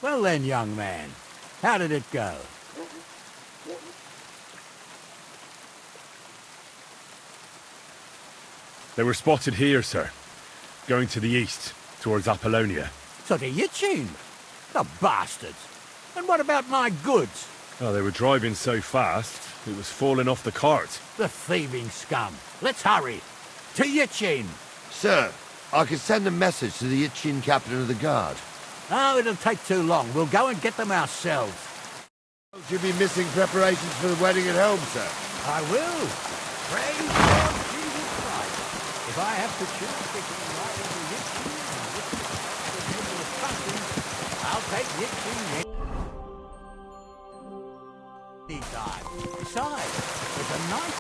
Well then, young man, how did it go? They were spotted here, sir. Going to the east, towards Apollonia. So the Yichin? The bastards! And what about my goods? Oh, they were driving so fast, it was falling off the cart. The thieving scum. Let's hurry. To Yichin! Sir, I can send a message to the Yichin captain of the guard. Oh, it'll take too long. We'll go and get them ourselves. Won't you be missing preparations for the wedding at home, sir? I will. Praise Lord Jesus Christ. If I have to choose between riding to Yichin and the country, I'll take Yichin any time. Besides, it's a nice...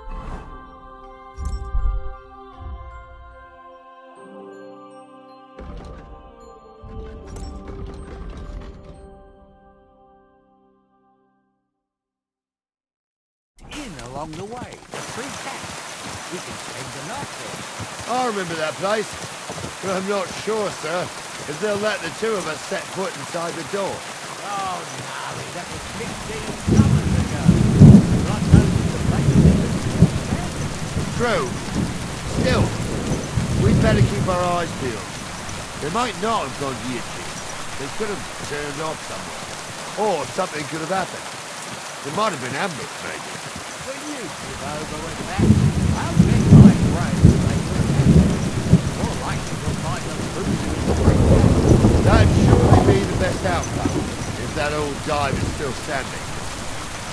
along the way, the Three Cats. We can spend the night there. I remember that place, but I'm not sure, sir, if they'll let the two of us set foot inside the door. Oh, no, that was 15 summers ago. God knows the place is True. Still, we'd better keep our eyes peeled. They might not have gone to Yichin. They could have turned off somewhere. Or something could have happened. There might have been ambushed, maybe. Over with that. I'll bet my brains they will have. More likely we'll find them losing in the street. That'd surely be the best outcome, if that old dive is still standing.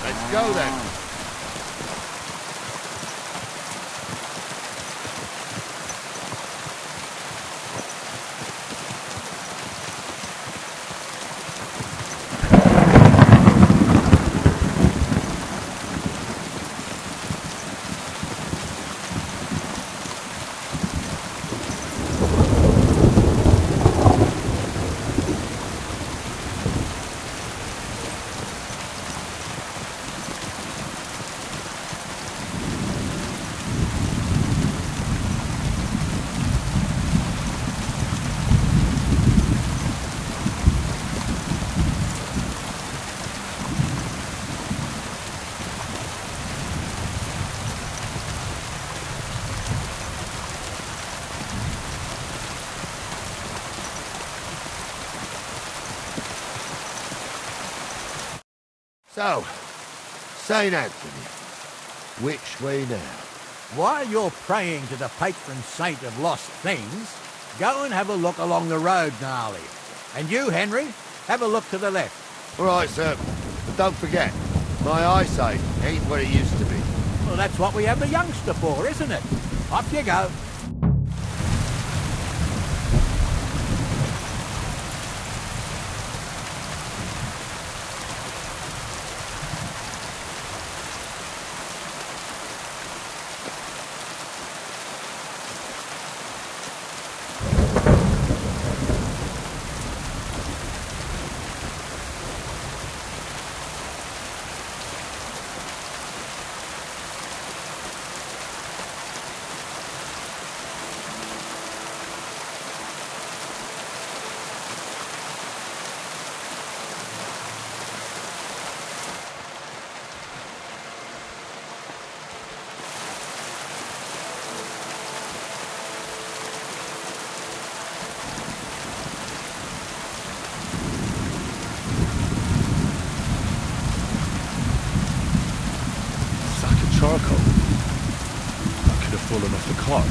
Let's go then. So, St. Anthony, which way now? While you're praying to the patron saint of lost things, go and have a look along the road, Gnarly. And you, Henry, have a look to the left. All right, sir. But don't forget, my eyesight ain't what it used to be. Well, that's what we have the youngster for, isn't it? Off you go. Charcoal. That could have fallen off the car.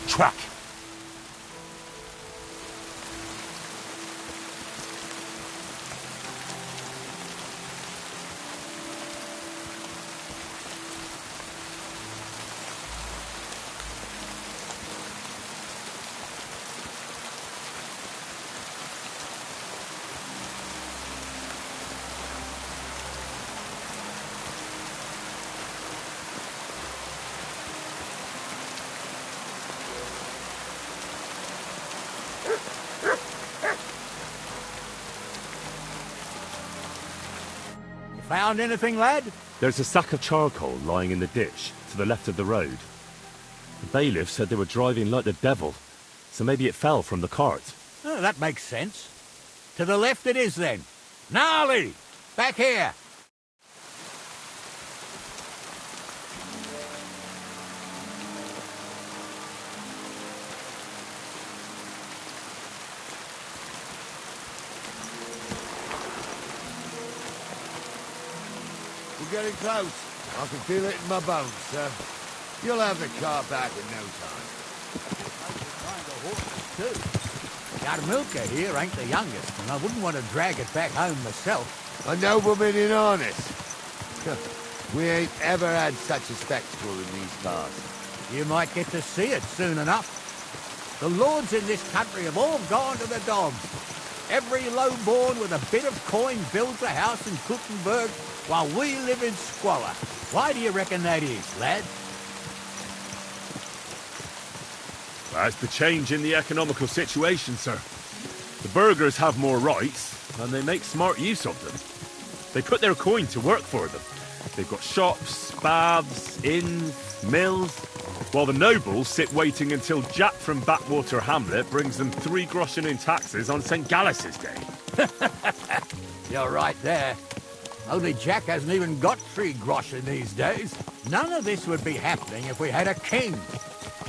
Track. Found anything, lad? There's a sack of charcoal lying in the ditch to the left of the road. The bailiff said they were driving like the devil, so maybe it fell from the cart. Oh, that makes sense. To the left it is, then. Gnarly! Back here! We're getting close. I can feel it in my bones, sir. You'll have the car back in no time. Find the horses, too. Our milker here ain't the youngest, and I wouldn't want to drag it back home myself. A nobleman in harness. We ain't ever had such a spectacle in these parts. You might get to see it soon enough. The lords in this country have all gone to the dogs. Every low-born with a bit of coin builds a house in Kuttenberg, while we live in squalor. Why do you reckon that is, lad? That's the change in the economical situation, sir. The burghers have more rights, and they make smart use of them. They put their coin to work for them. They've got shops, baths, inns, mills, while the nobles sit waiting until Jack from Backwater Hamlet brings them 3 groschen in taxes on St. Gallus's Day. You're right there. Only Jack hasn't even got 3 groschen these days. None of this would be happening if we had a king.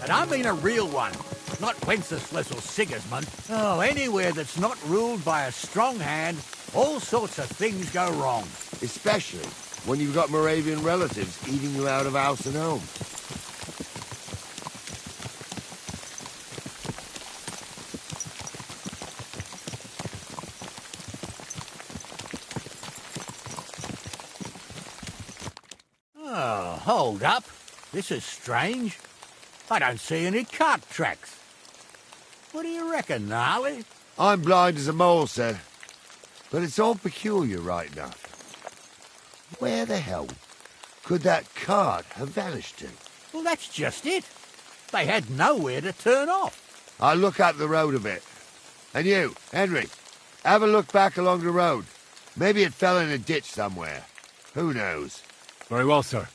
And I mean a real one, not Wenceslas or Sigismund. Oh, anywhere that's not ruled by a strong hand, all sorts of things go wrong. Especially when you've got Moravian relatives eating you out of house and home. Oh, hold up. This is strange. I don't see any cart tracks. What do you reckon, Gnarly? I'm blind as a mole, sir. But it's all peculiar right enough. Where the hell could that cart have vanished to? Well, that's just it. They had nowhere to turn off. I'll look up the road a bit. And you, Henry, have a look back along the road. Maybe it fell in a ditch somewhere. Who knows? Very well, sir.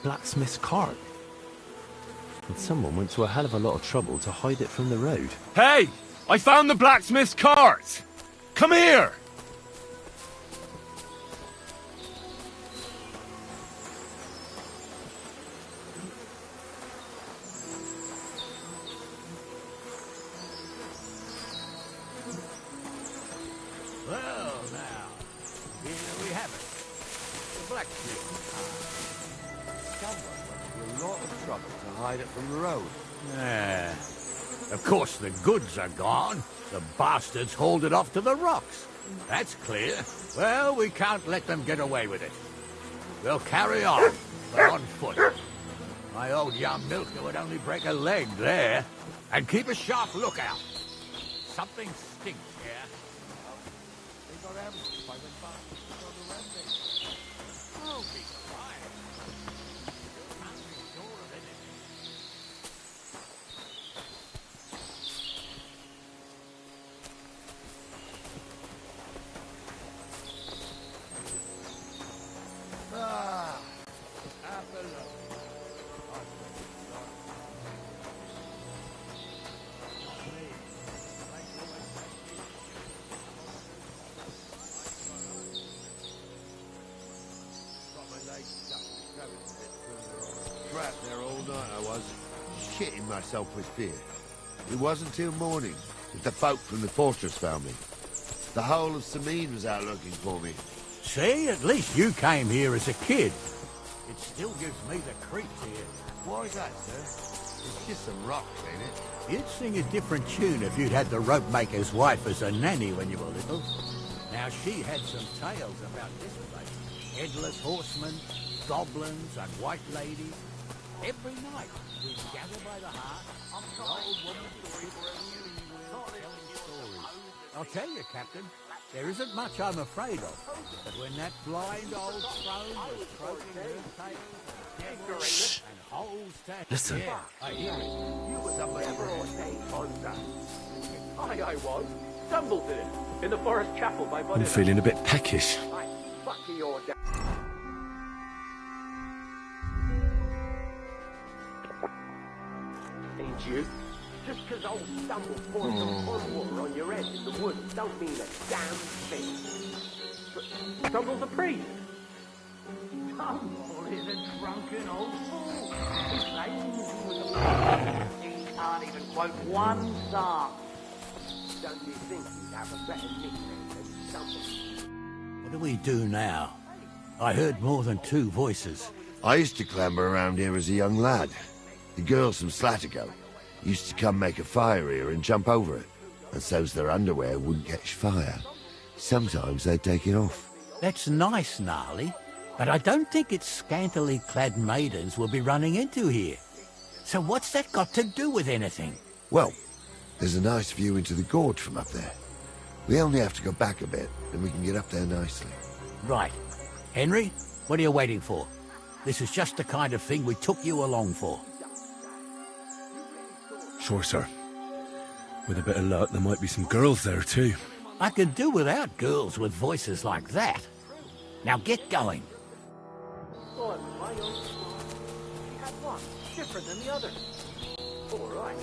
Blacksmith's cart. And someone went to a hell of a lot of trouble to hide it from the road. Hey! I found the blacksmith's cart! Come here! Well, now, here we have it. The blacksmith. Someone went to a lot of trouble to hide it from the road. Yeah. Of course, the goods are gone. The bastards hauled it off to the rocks. That's clear. Well, we can't let them get away with it. We'll carry on, but on foot. My old young milker would only break a leg there. And keep a sharp lookout. Something stinks here. They got ambushed by the bastards on the rampage. Oh, be quiet. You can't be sure of anything. Ah, apple. Trapped there all night I was, shitting myself with fear. It wasn't till morning that the folk from the fortress found me. The whole of Sameen was out looking for me. See, at least you came here as a kid. It still gives me the creeps here. Why is that, sir? It's just some rocks, ain't it? You'd sing a different tune if you'd had the rope maker's wife as a nanny when you were little. Now, she had some tales about this place. Headless horsemen, goblins, and white ladies. Every night, we'd gather by the hearth, the old woman telling stories. I'll tell you, Captain, there isn't much I'm afraid of. But when that blind old crone was croaking her tales, and holes to... Listen. Yeah, I hear it. You were somebody I was. Stumbled in it. In the forest chapel by Buddy. I'm feeling a bit peckish. I fuck your dad. Ain't you? Just 'cause old Stumble poured some pond water on your head in the woods don't mean a damn thing. But Stumble's a priest. Stumble is a drunken old fool. He claims he was a priest. He can't even quote one psalm. Don't you think you'd have a better nickname than Stumble? What do we do now? I heard more than two voices. I used to clamber around here as a young lad. The girls from Slattergo used to come make a fire here and jump over it, and so's their underwear wouldn't catch fire. Sometimes they'd take it off. That's nice, Gnarly, but I don't think it's scantily clad maidens we'll be running into here. So what's that got to do with anything? Well, there's a nice view into the gorge from up there. We only have to go back a bit, and we can get up there nicely. Right. Henry, what are you waiting for? This is just the kind of thing we took you along for. Sure, sir. With a bit of luck, there might be some girls there, too. I could do without girls with voices like that. Now get going. Oh, my own smart. She had one different than the others. All right.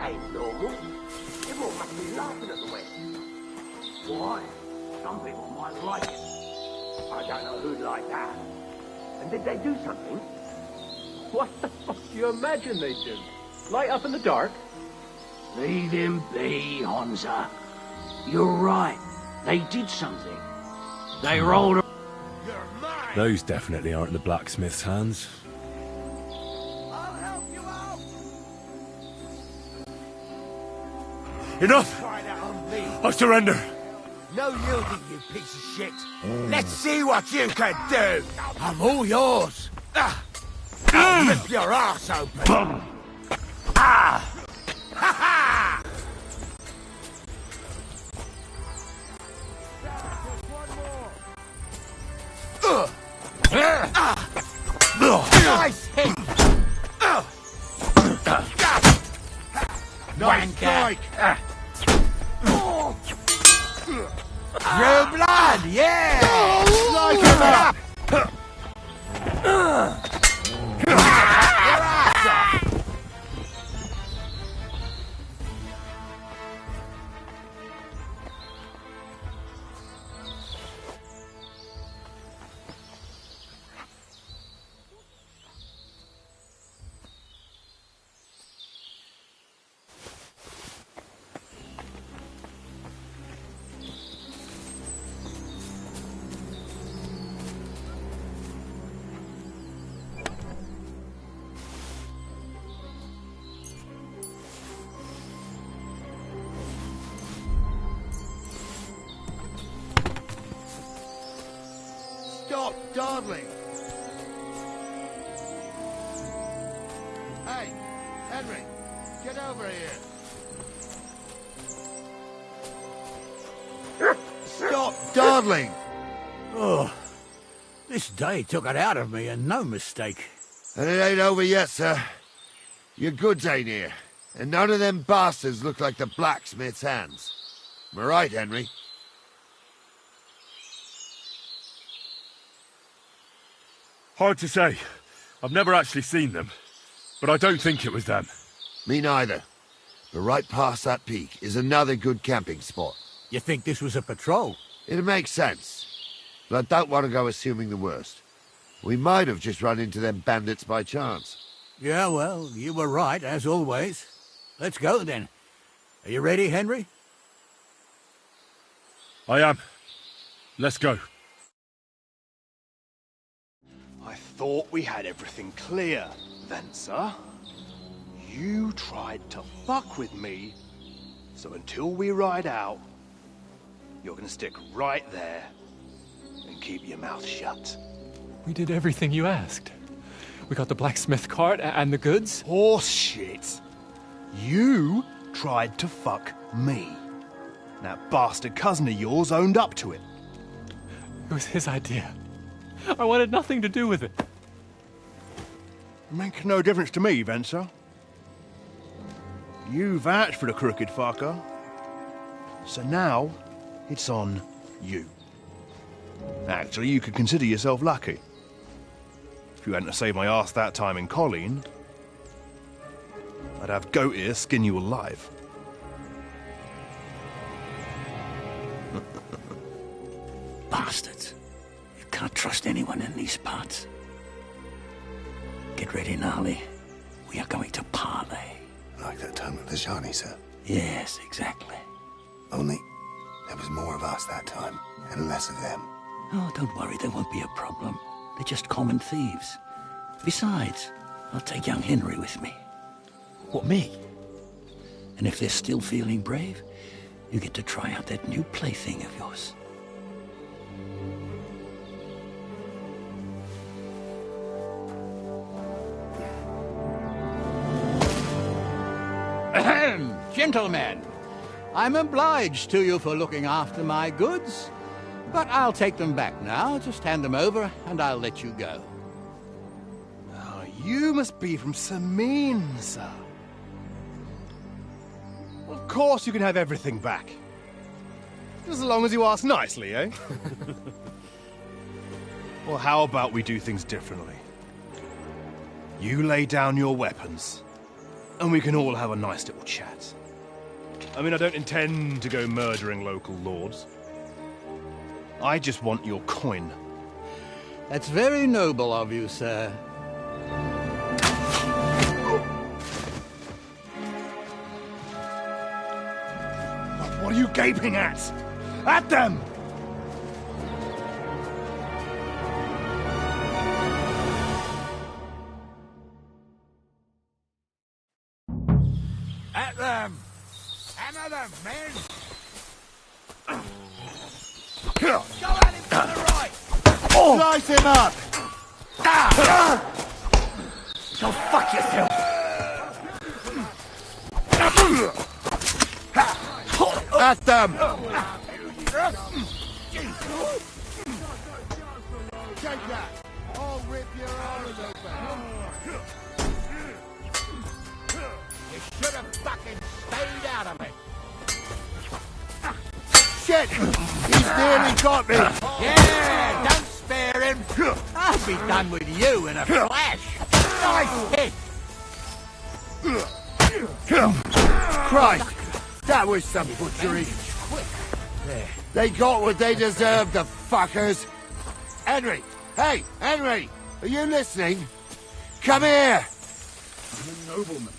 Ain't normal. Everyone must be laughing at the way. Why? Some people might like it. I don't know who'd like that. And did they do something? What the fuck do you imagine they did? Light up in the dark? Leave him be, Honza. You're right. They did something. They rolled a... Those definitely aren't the blacksmith's hands. I'll help you out! Enough! Try that on me. I surrender! No yielding, you piece of shit. Let's see what you can do. I'm all yours. I'll rip your ass open. Ah! Ha ha! Nice hit. Nice strike. True blood, yeah! Like him up! Your ass off! Stop dawdling! Hey, Henry, get over here. Stop dawdling! Oh, this day took it out of me, and no mistake. And it ain't over yet, sir. Your goods ain't here, and none of them bastards look like the blacksmith's hands. Am I right, Henry? Hard to say. I've never actually seen them, but I don't think it was them. Me neither. But right past that peak is another good camping spot. You think this was a patrol? It makes sense. But I don't want to go assuming the worst. We might have just run into them bandits by chance. Yeah, well, you were right, as always. Let's go, then. Are you ready, Henry? I am. Let's go. I thought we had everything clear, Venser. You tried to fuck with me, so until we ride out, you're gonna stick right there and keep your mouth shut. We did everything you asked. We got the blacksmith cart and the goods. Horse shit. You tried to fuck me. That bastard cousin of yours owned up to it. It was his idea. I wanted nothing to do with it. Make no difference to me, Venser. You vouched for the crooked fucker. So now, it's on you. Actually, you could consider yourself lucky. If you hadn't have saved my ass that time in Colleen, I'd have goat ear skin you alive. Bastards. You can't trust anyone in these parts. Get ready, Gnarly. We are going to parley. Like that time at the Shani, sir. Yes, exactly. Only there was more of us that time, and less of them. Oh, don't worry, there won't be a problem. They're just common thieves. Besides, I'll take young Henry with me. What, me? And if they're still feeling brave, you get to try out that new plaything of yours. Ahem, gentlemen, I'm obliged to you for looking after my goods, but I'll take them back now. Just hand them over, and I'll let you go. Oh, you must be from Samin, sir. Of course you can have everything back. Just as long as you ask nicely, eh? Well, how about we do things differently? You lay down your weapons, and we can all have a nice little chat. I mean, I don't intend to go murdering local lords. I just want your coin. That's very noble of you, sir. What are you gaping at? At them! At them! Hammer them, men! Go at him from the right! Slice him up! Go fuck yourself! At them! Take that! I'll rip your arms open! You should have fucking stayed out of it! Shit! He's nearly got me! Yeah, don't spare him! I'll be done with you in a flash! Nice hit! Christ! That was some butchery! They got what they deserved, the fuckers! Henry! Hey, Henry! Are you listening? Come here! I'm a nobleman.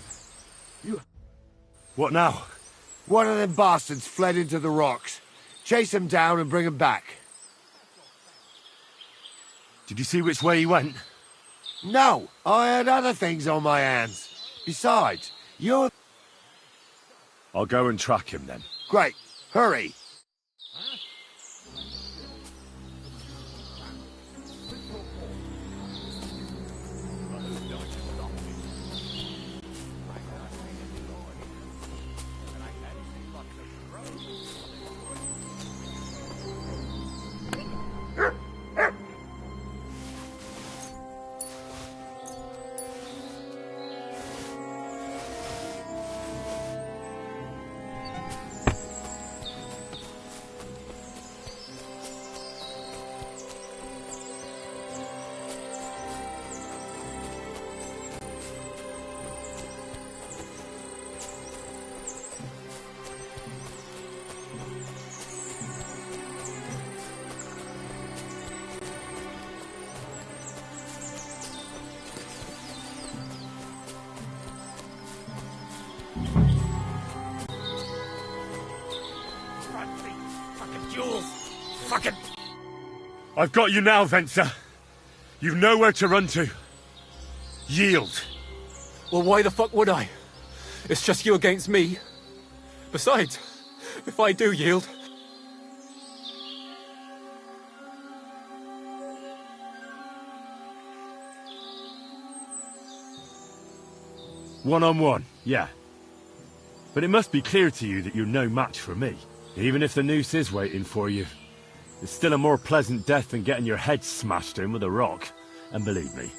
What now? One of them bastards fled into the rocks. Chase him down and bring him back. Did you see which way he went? No, I had other things on my hands. Besides, you're... I'll go and track him then. Great. Hurry. I've got you now, Venser. You've nowhere to run to. Yield. Well, why the fuck would I? It's just you against me. Besides, if I do yield... One-on-one, yeah. But it must be clear to you that you're no match for me. Even if the noose is waiting for you, it's still a more pleasant death than getting your head smashed in with a rock. And believe me,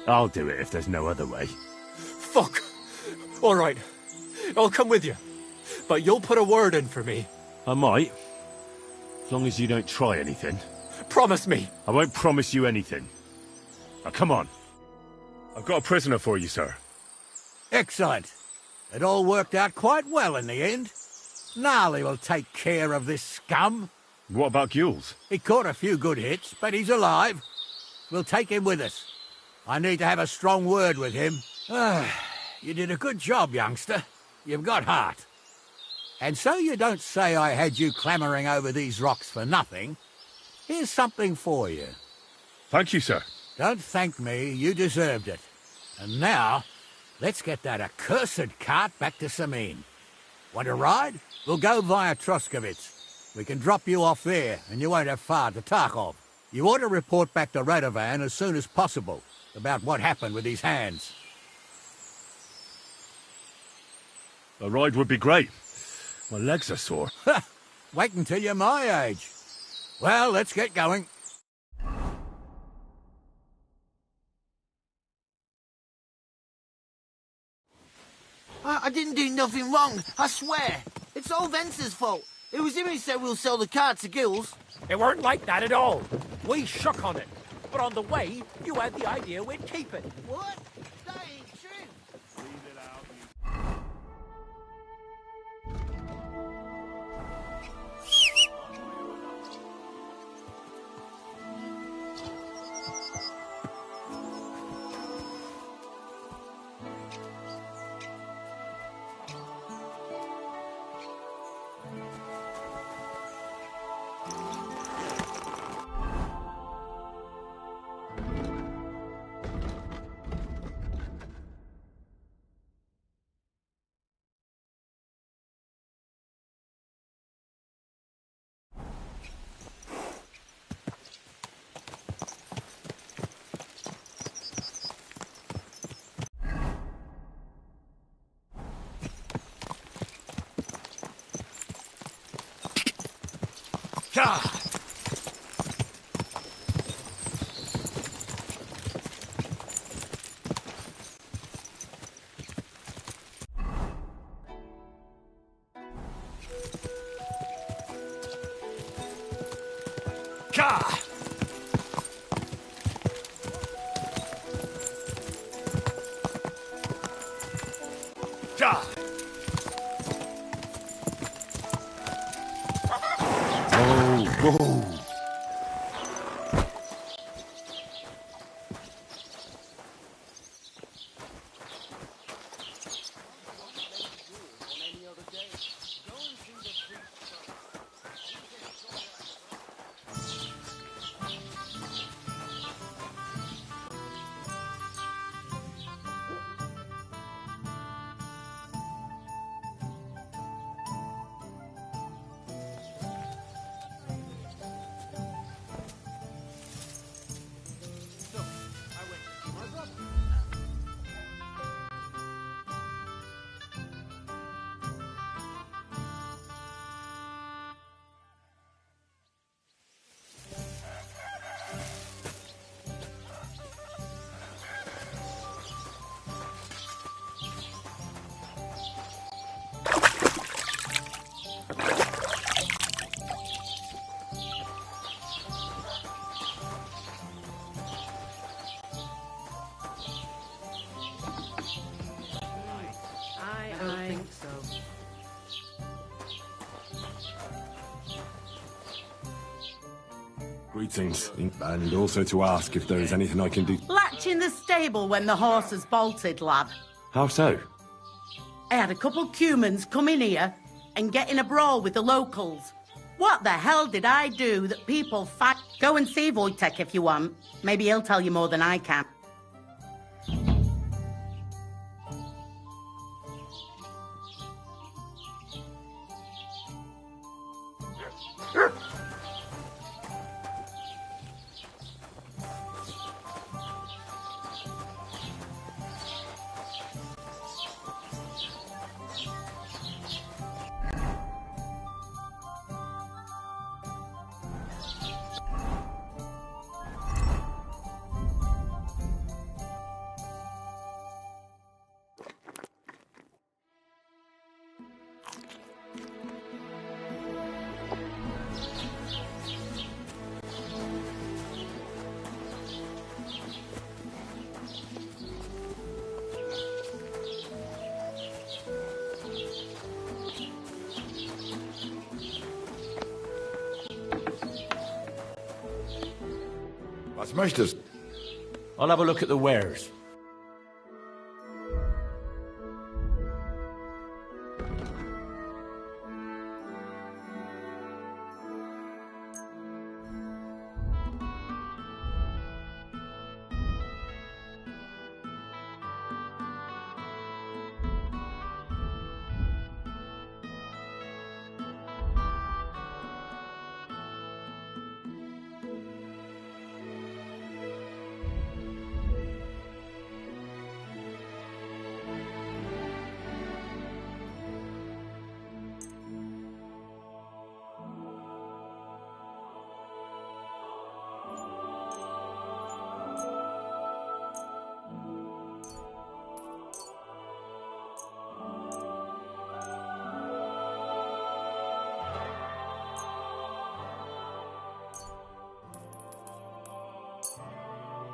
I'll do it if there's no other way. Fuck! All right, I'll come with you. But you'll put a word in for me. I might. As long as you don't try anything. Promise me. I won't promise you anything. Now come on. I've got a prisoner for you, sir. Excellent. It all worked out quite well in the end. Gnarly will take care of this scum. What about Gules? He caught a few good hits, but he's alive. We'll take him with us. I need to have a strong word with him. You did a good job, youngster. You've got heart. And so you don't say I had you clambering over these rocks for nothing. Here's something for you. Thank you, sir. Don't thank me. You deserved it. And now, let's get that accursed cart back to Samin. Want to ride? We'll go via Troskowitz. We can drop you off there, and you won't have far to Tarkov. You ought to report back to Radovan as soon as possible about what happened with these hands. A ride would be great. My legs are sore. Wait until you're my age. Well, let's get going. I didn't do nothing wrong, I swear. It's all Venser's fault. It was him who said we'll sell the car to Gills. It weren't like that at all. We shook on it. But on the way, you had the idea we'd keep it. What? That ain't true. Greetings, and also to ask if there is anything I can do. Latch in the stable when the horse has bolted, lad. How so? I had a couple of Cumans come in here and get in a brawl with the locals. What the hell did I do that people fight? Go and see Wojtek if you want. Maybe he'll tell you more than I can. Was möchtest? I'll have a look at the wares.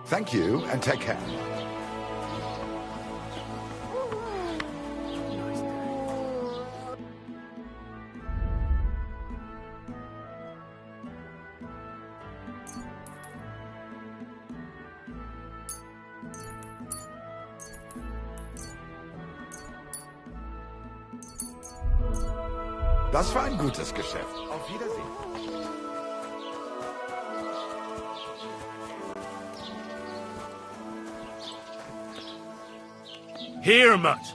Thank you, and take care. Das war ein gutes Geschäft. Auf Wiedersehen. Here, much.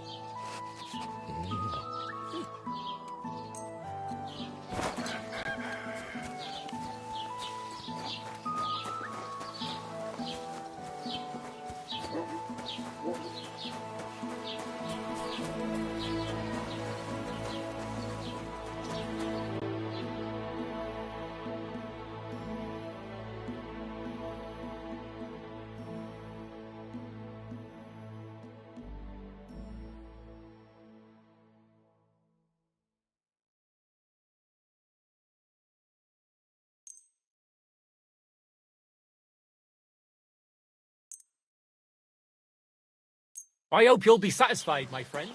I hope you'll be satisfied, my friend.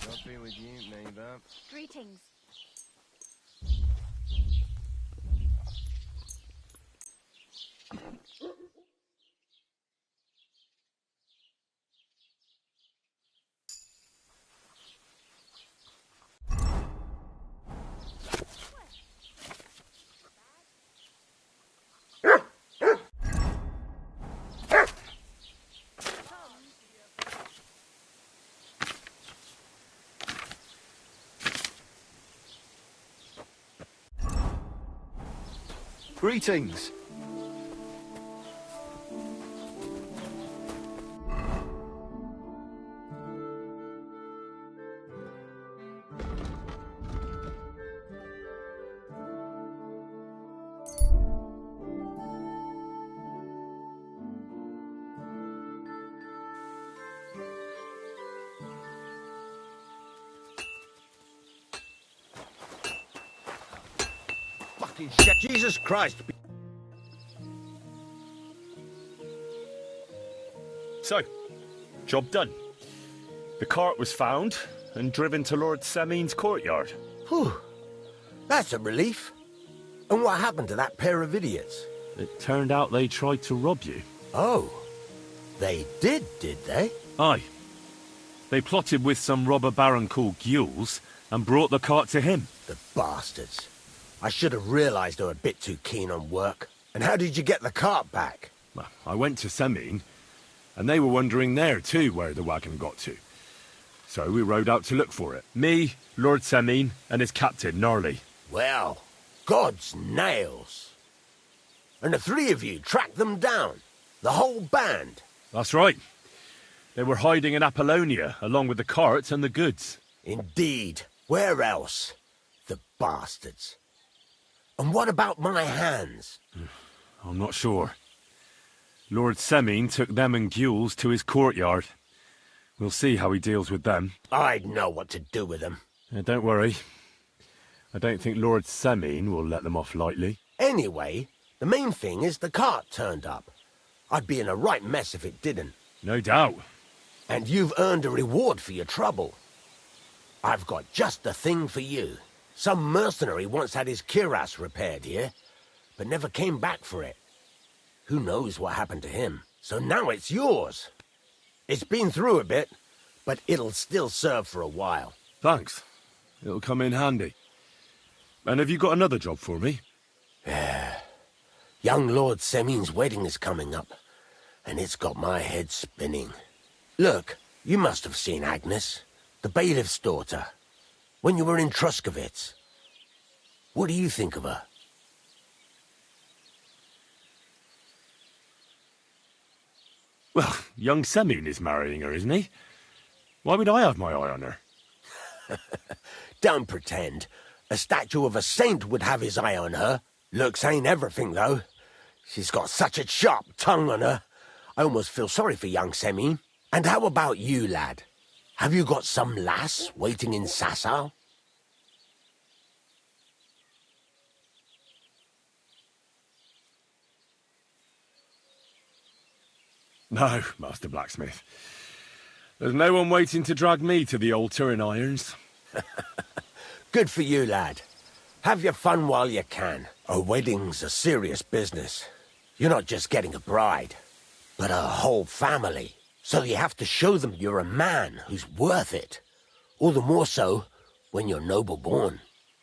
Nothing with you, neighbor. Greetings. Greetings. Fucking shit. Jesus Christ. So, job done. The cart was found and driven to Lord Semin's courtyard. Whew. That's a relief. And what happened to that pair of idiots? It turned out they tried to rob you. Oh, they did they? Aye. They plotted with some robber baron called Gules and brought the cart to him. The bastards. I should have realised they were a bit too keen on work. And how did you get the cart back? Well, I went to Semine, and they were wondering there too where the wagon got to. So we rode out to look for it. Me, Lord Semine, and his captain, Gnarly. Well, God's nails. And the three of you tracked them down? The whole band? That's right. They were hiding in Apollonia, along with the carts and the goods. Indeed. Where else? The bastards. And what about my hands? I'm not sure. Lord Semine took them and Gules to his courtyard. We'll see how he deals with them. I'd know what to do with them. Don't worry. I don't think Lord Semine will let them off lightly. Anyway, the main thing is the cart turned up. I'd be in a right mess if it didn't. No doubt. And you've earned a reward for your trouble. I've got just the thing for you. Some mercenary once had his cuirass repaired here, but never came back for it. Who knows what happened to him? So now it's yours. It's been through a bit, but it'll still serve for a while. Thanks. It'll come in handy. And have you got another job for me? Young Lord Semine's wedding is coming up, and it's got my head spinning. Look, you must have seen Agnes, the bailiff's daughter, when you were in Truscovitz. What do you think of her? Well, young Semine is marrying her, isn't he? Why would I have my eye on her? Don't pretend. A statue of a saint would have his eye on her. Looks ain't everything, though. She's got such a sharp tongue on her. I almost feel sorry for young Semine. And how about you, lad? Have you got some lass waiting in Sasau? No, Master Blacksmith. There's no one waiting to drag me to the altar in irons. Good for you, lad. Have your fun while you can. A wedding's a serious business. You're not just getting a bride, but a whole family. So you have to show them you're a man who's worth it. All the more so when you're noble-born.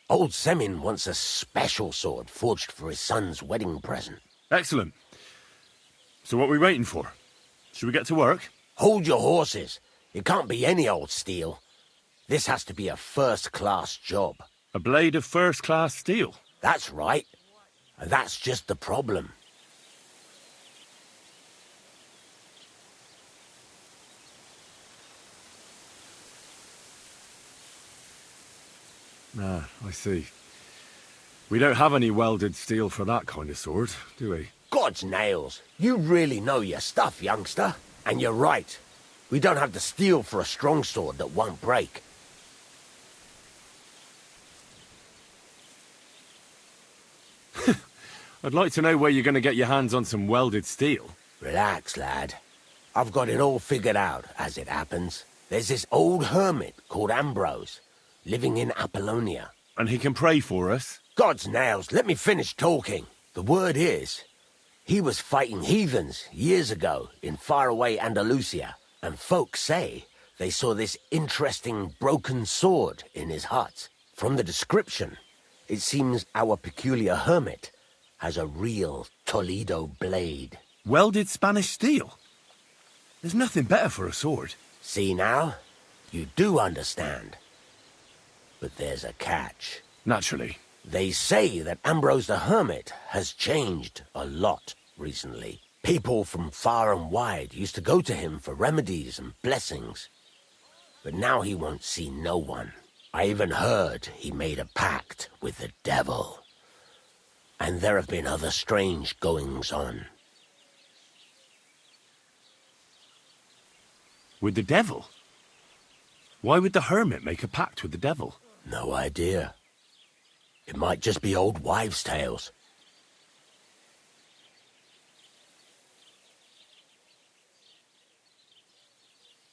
Old Semine wants a special sword forged for his son's wedding present. Excellent. So what are we waiting for? Should we get to work? Hold your horses. It can't be any old steel. This has to be a first-class job. A blade of first-class steel? That's right. And that's just the problem. Ah, I see. We don't have any welded steel for that kind of sword, do we? God's nails. You really know your stuff, youngster. And you're right. We don't have the steel for a strong sword that won't break. I'd like to know where you're going to get your hands on some welded steel. Relax, lad. I've got it all figured out, as it happens. There's this old hermit called Ambrose, living in Apollonia. And he can pray for us? God's nails, let me finish talking. The word is, he was fighting heathens years ago in faraway Andalusia, and folks say they saw this interesting broken sword in his hut. From the description, it seems our peculiar hermit has a real Toledo blade. Welded Spanish steel? There's nothing better for a sword. See now? You do understand. But there's a catch. Naturally. They say that Ambrose the Hermit has changed a lot recently. People from far and wide used to go to him for remedies and blessings. But now he won't see no one. I even heard he made a pact with the devil. And there have been other strange goings-on. With the devil? Why would the hermit make a pact with the devil? No idea. It might just be old wives' tales.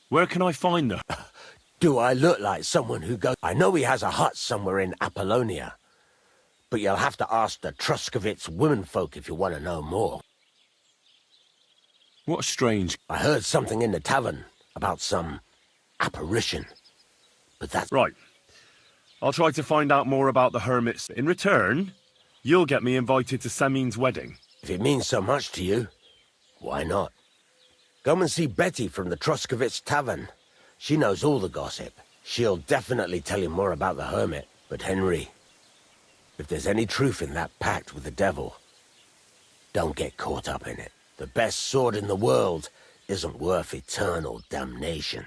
Where can I find them? Do I look like someone who goes... I know he has a hut somewhere in Apollonia. but you'll have to ask the Truskowitz womenfolk if you want to know more. What strange... I heard something in the tavern about some apparition, but that's... Right. I'll try to find out more about the hermits. In return, you'll get me invited to Samin's wedding. If it means so much to you, why not? Come and see Betty from the Truskowitz Tavern. She knows all the gossip. She'll definitely tell you more about the hermit. But Henry, if there's any truth in that pact with the devil, don't get caught up in it. The best sword in the world isn't worth eternal damnation.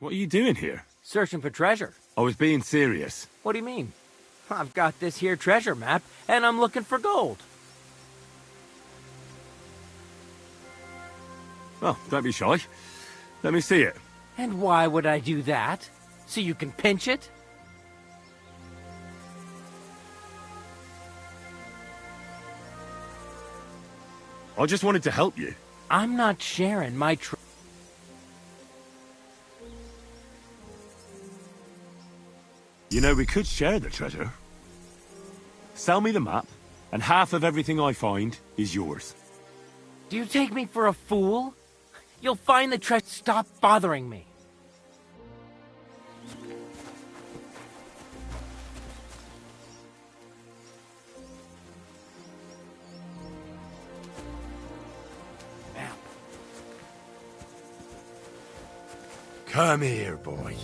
What are you doing here? Searching for treasure. I was being serious. What do you mean? I've got this here treasure map, and I'm looking for gold. Well, don't be shy. Let me see it. And why would I do that? So you can pinch it? I just wanted to help you. I'm not sharing my You know, we could share the treasure. Sell me the map, and half of everything I find is yours. Do you take me for a fool? You'll find the treasure. Stop bothering me. Map. Come here, boy.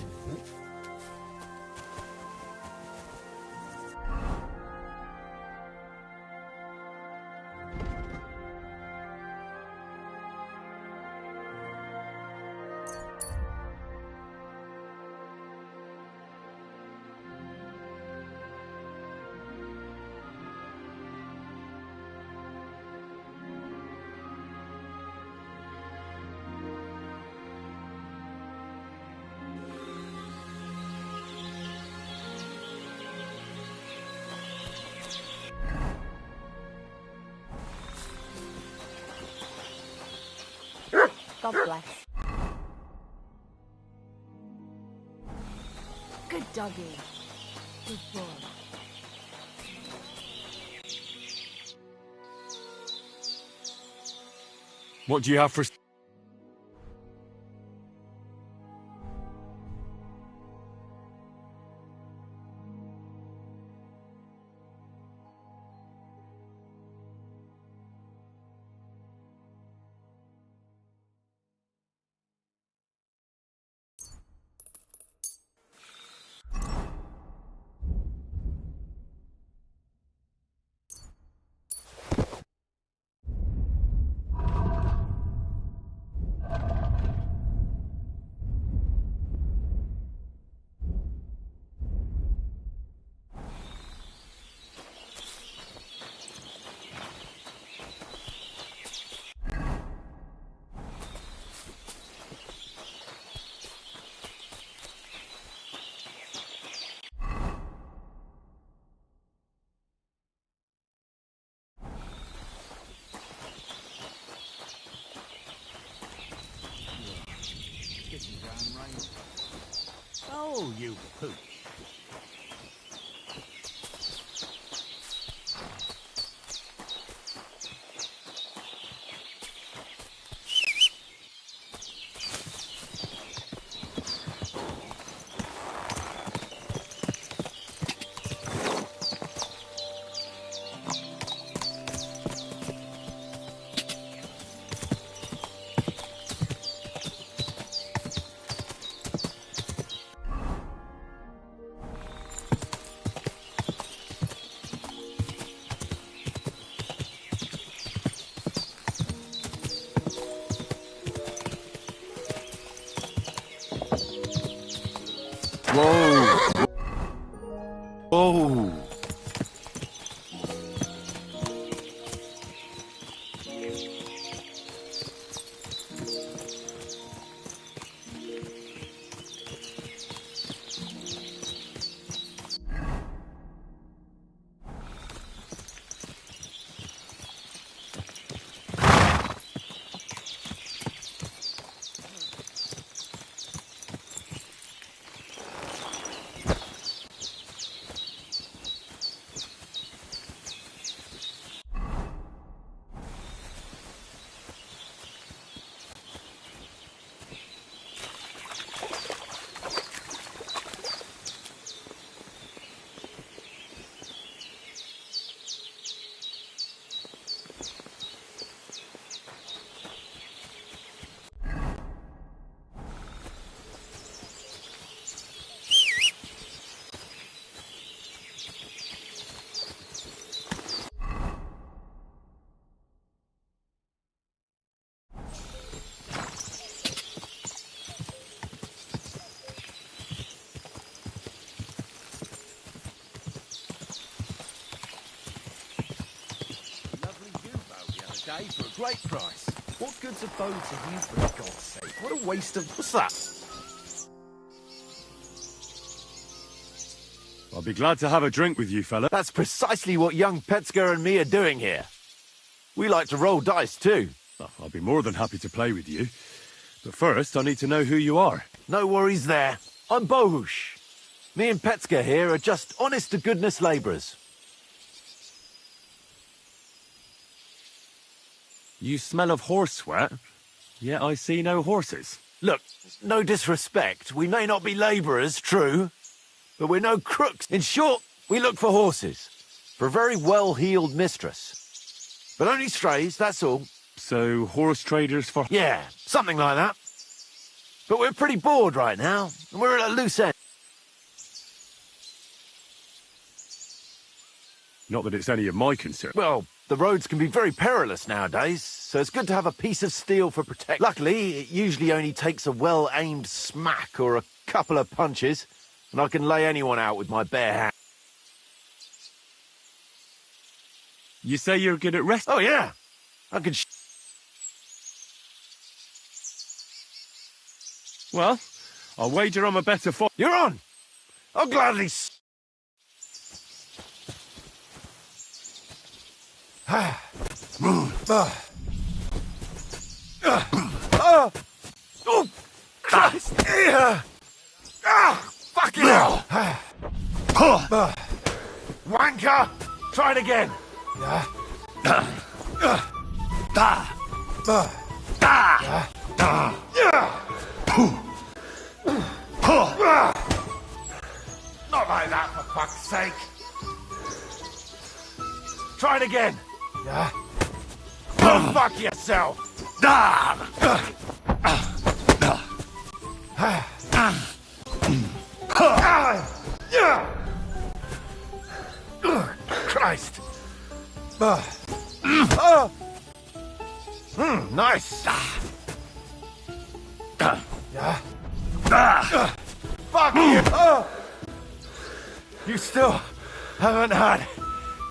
God bless. Good doggy. Good boy. What do you have for... Oh, you pooch. Whoa! For a great price. What good's a bow to you, for God's sake? What a waste of... What's that? I'll be glad to have a drink with you, fella. That's precisely what young Petska and me are doing here. We like to roll dice, too. Oh, I'll be more than happy to play with you. But first, I need to know who you are. No worries there. I'm Bohush. Me and Petska here are just honest-to-goodness labourers. You smell of horse sweat, yet I see no horses. Look, no disrespect. We may not be labourers, true, but we're no crooks. In short, we look for horses. For a very well-heeled mistress. But only strays, that's all. So, horse traders for... Yeah, something like that. But we're pretty bored right now, and we're at a loose end. Not that it's any of my concern. Well, the roads can be very perilous nowadays, so it's good to have a piece of steel for protection. Luckily, it usually only takes a well-aimed smack or a couple of punches, and I can lay anyone out with my bare hand. You say you're good at wrestling? Oh, yeah. I can Well, I'll wager I'm a better fighter. You're on! I'll gladly... Oh, Christ! Fucking hell! Wanker! Try it again! Not like that, for fuck's sake! Try it again! Go fuck yourself! Christ! Nice! Fuck you! You still haven't had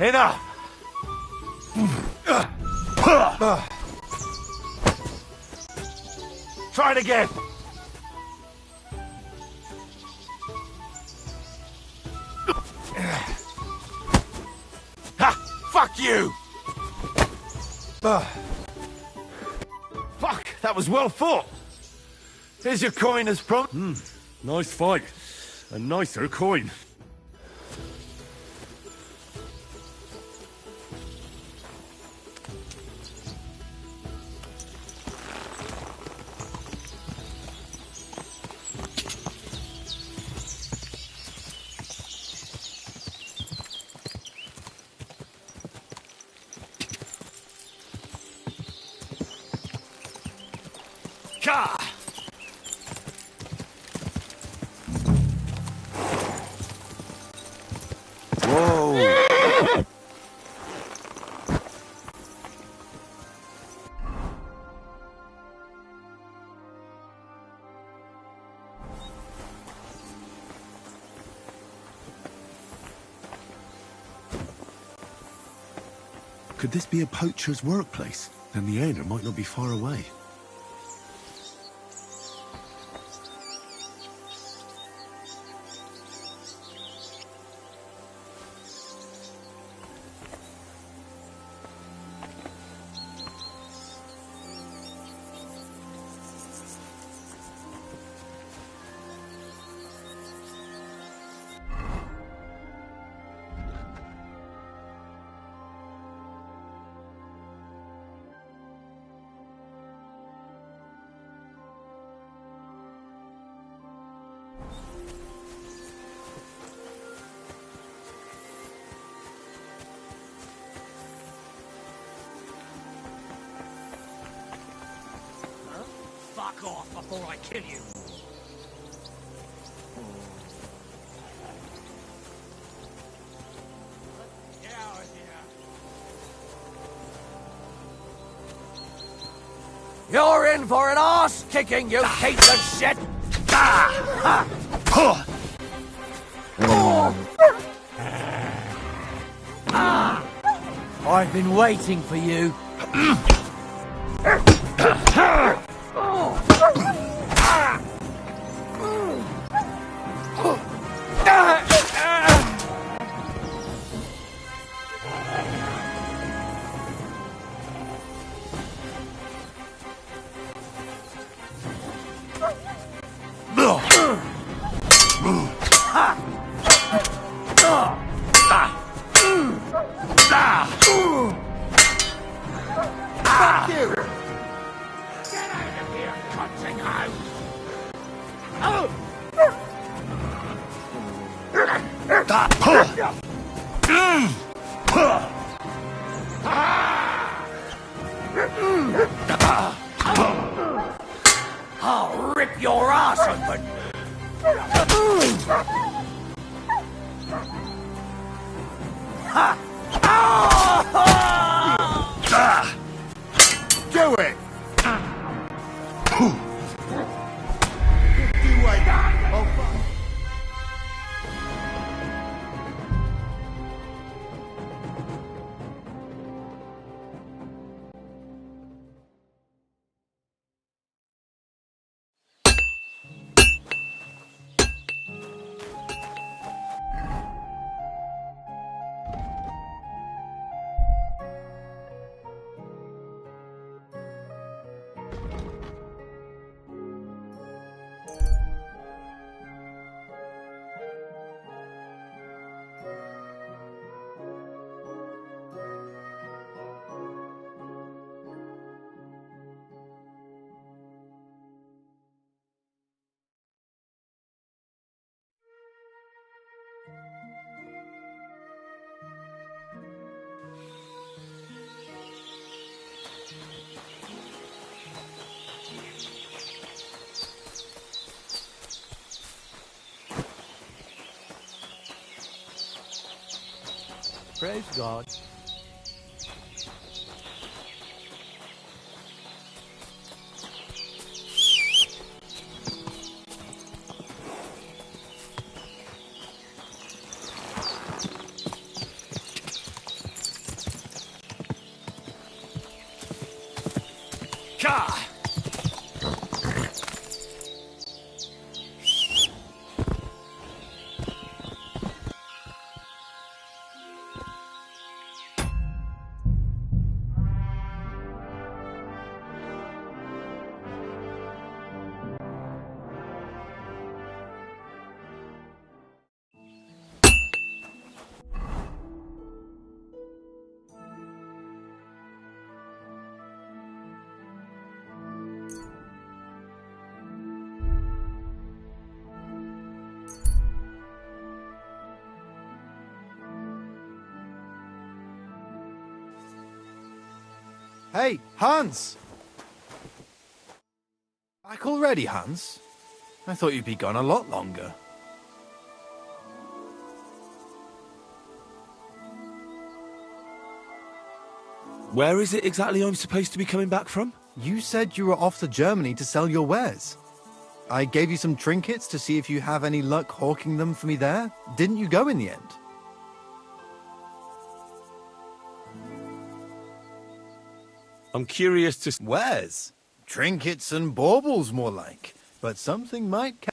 enough! Try it again! Ha! Fuck you! Fuck! That was well fought! Here's your coin as promised. Nice fight. A nicer coin. Could this be a poacher's workplace? Then the owner might not be far away. Fuck off before I kill you. You're in for an arse-kicking, you piece of shit! I've been waiting for you. I'll rip your ass open. Do it! Praise God. Hey, Hans! Back already, Hans? I thought you'd be gone a lot longer. Where is it exactly I'm supposed to be coming back from? You said you were off to Germany to sell your wares. I gave you some trinkets to see if you have any luck hawking them for me there. Didn't you go in the end? I'm curious to... Wares? Trinkets and baubles, more like. But something might...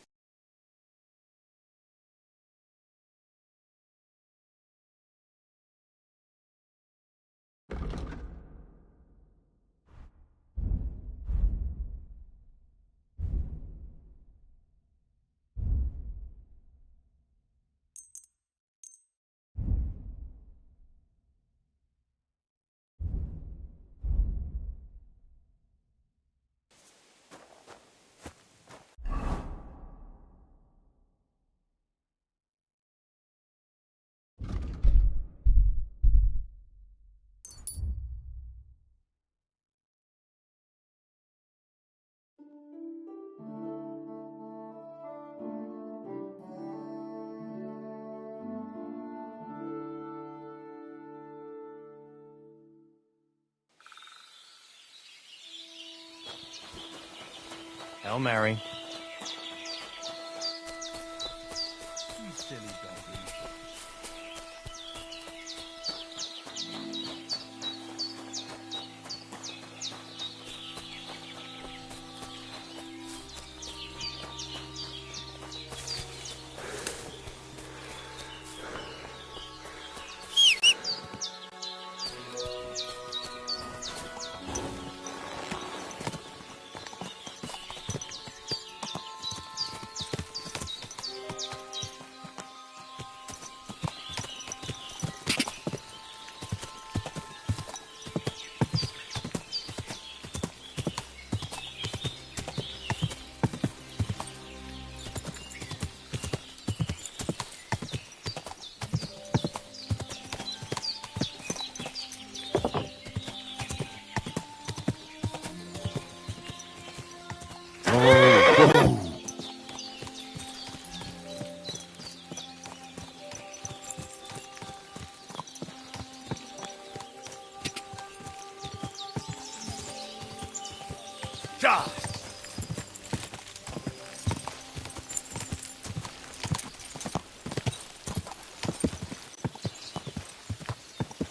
Hail Mary. You silly doggy.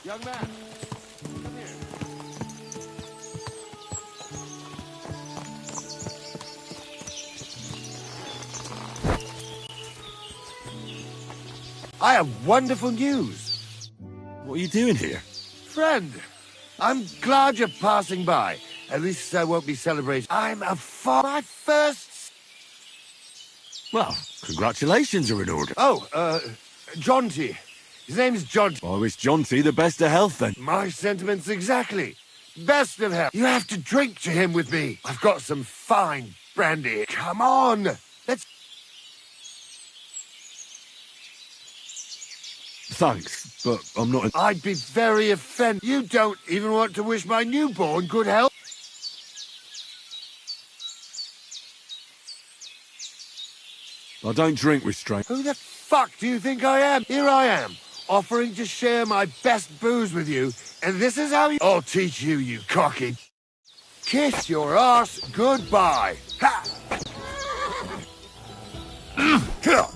Young man, come here. I have wonderful news. What are you doing here? Friend, I'm glad you're passing by. At least I won't be celebrating. I'm my first... Well, congratulations are in order. Oh, Jaunty. His name's Jaunty. I wish Jaunty the best of health, then. My sentiments exactly. Best of health. You have to drink to him with me. I've got some fine brandy. Come on. Let's... Thanks, but I'm not... I'd be very offended. You don't even want to wish my newborn good health? I don't drink with strangers. Who the fuck do you think I am? Here I am, offering to share my best booze with you, and this is how you... I'll teach you, you cocky... Kiss your ass goodbye. Ha! Ha!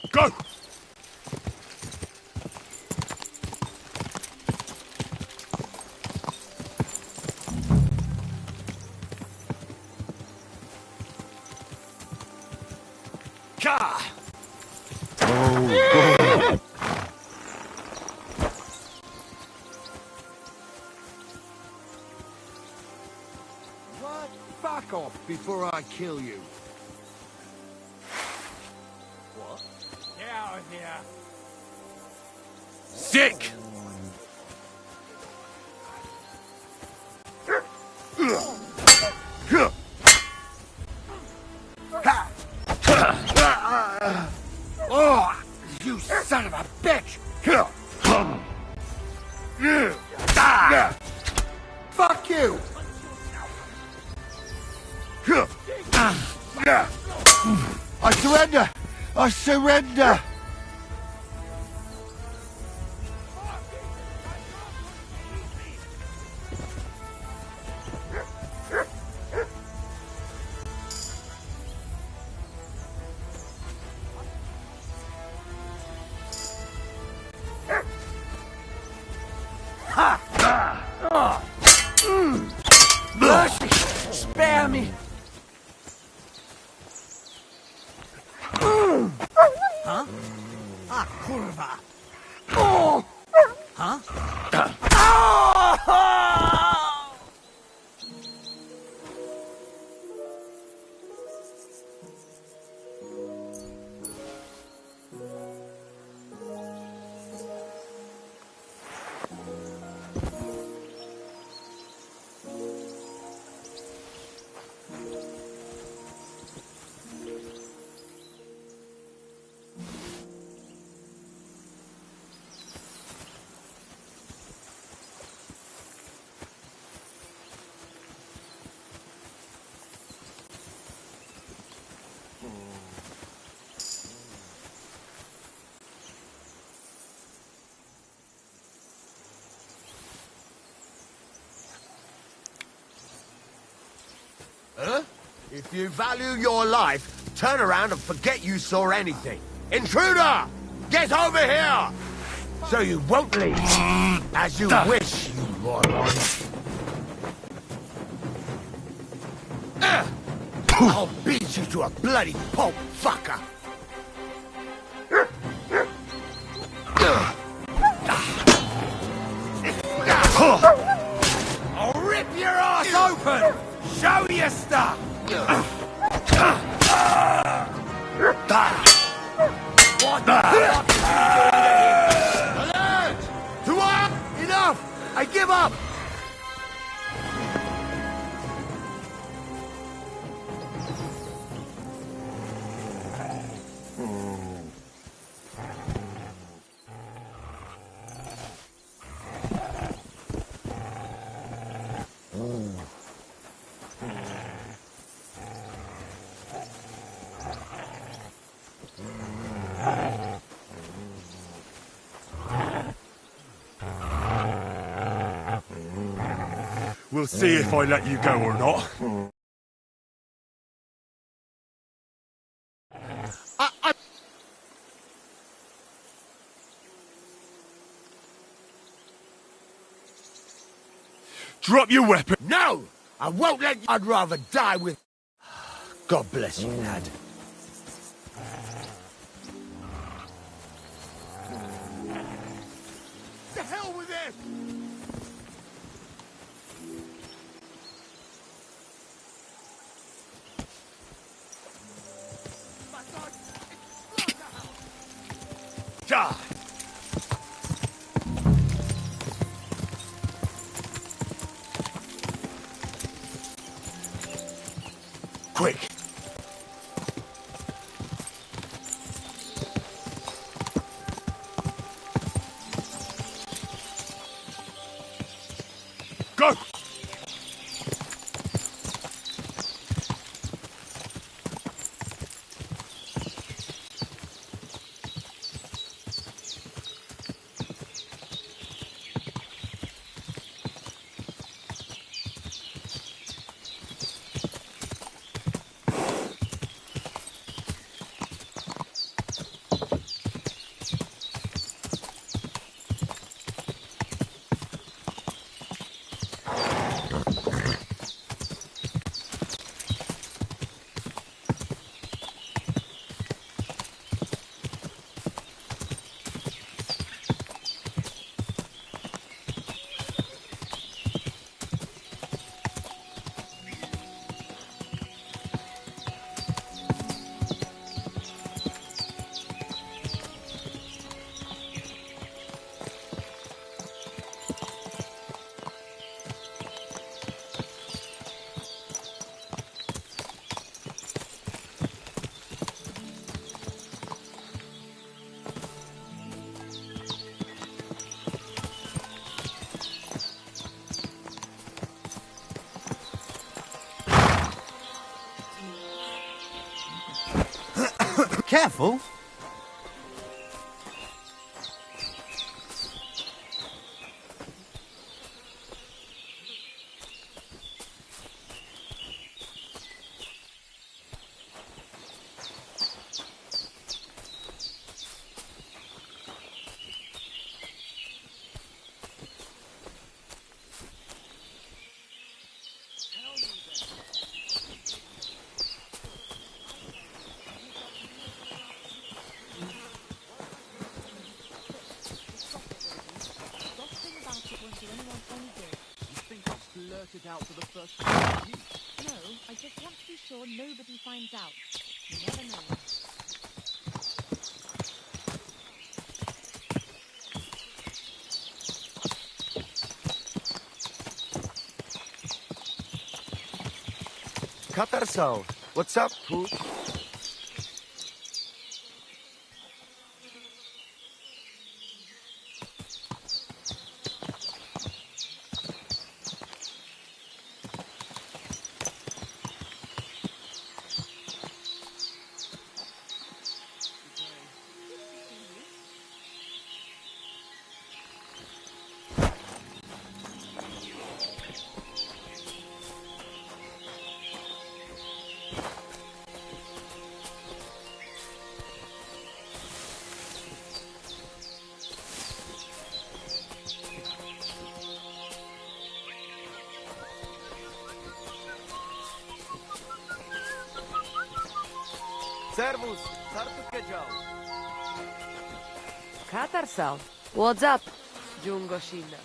Go! Ka! Oh, What? Fuck off before I kill you. What? Get out of here. Sick! Son of a bitch! Fuck you! I surrender! I surrender! Mercy! Spare me! Huh? Ah, kurwa! Oh! Huh? Huh? If you value your life, turn around and forget you saw anything. Intruder! Get over here! So you won't leave. As you wish, you moron. I'll beat you to a bloody pulp, fucker! I'll rip your ass open! Show your stuff! What the fuck is he doing to him? Alert! To arm! Enough! I give up! We'll see if I let you go or not. Drop your weapon! No! I won't let you. I'd rather die with... God bless you, lad. To hell with this! Die! Quick! Go! Careful! Out for the first time. No, I just want to be sure nobody finds out. You never know. Katarso, what's up, Poot? Servus, Sartukejal. Katarsal, what's up? Jungoshinda.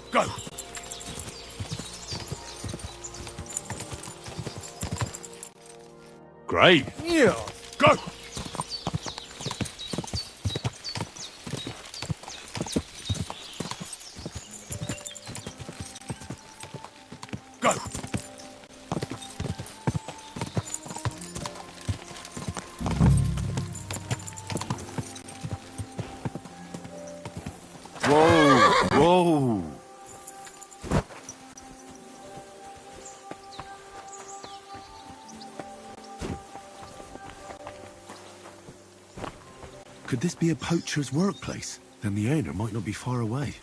Go! Great. Yeah. Go! Go! Whoa! Whoa! Could this be a poacher's workplace? Then the owner might not be far away.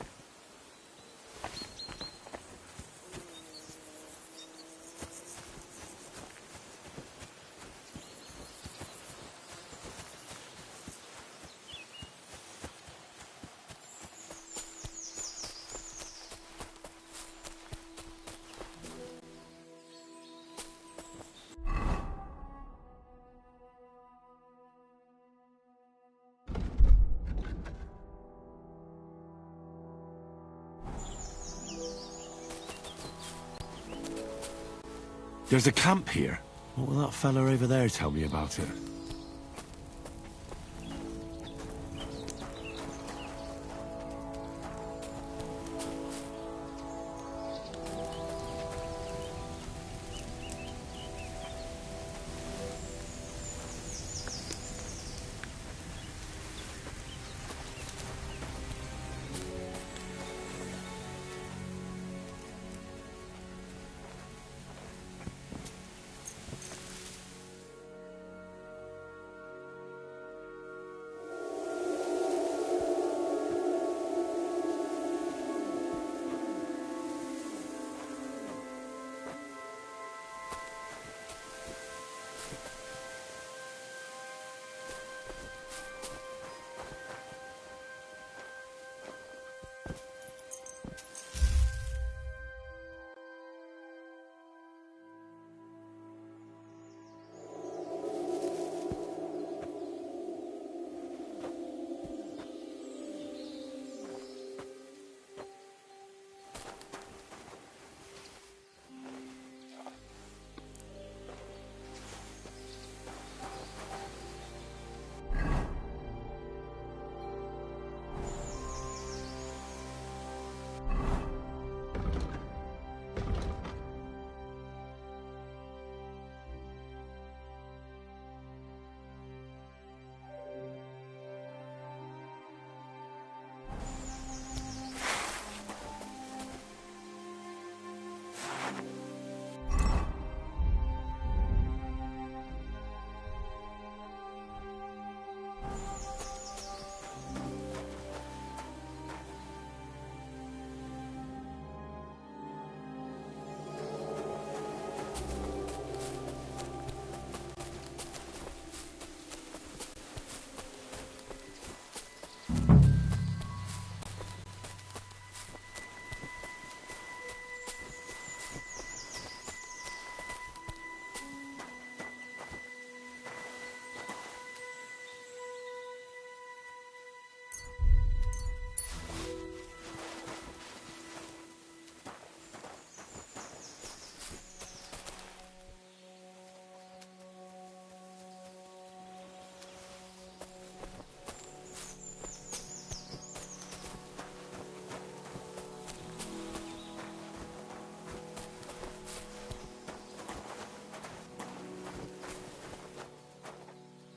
There's a camp here. What will that fella over there tell me about it?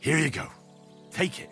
Here you go. Take it.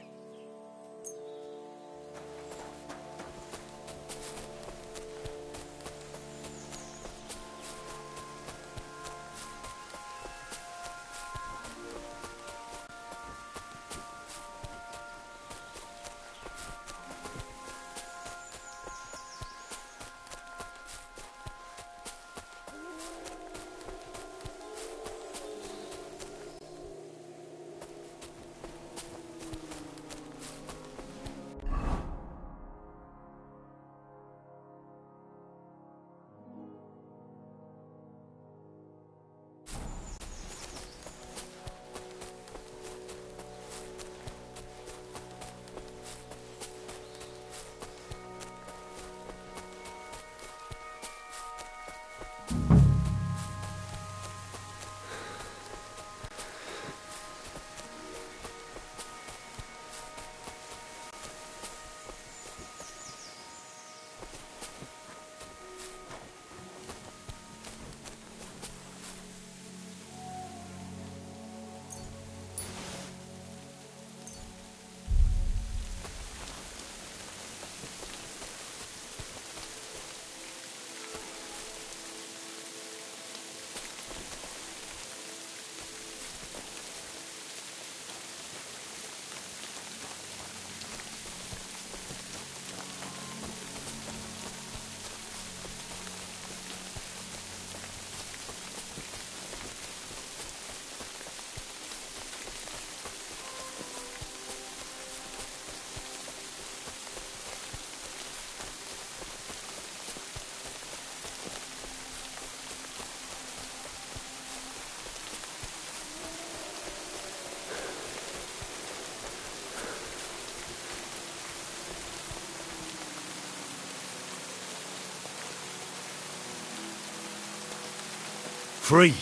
Free.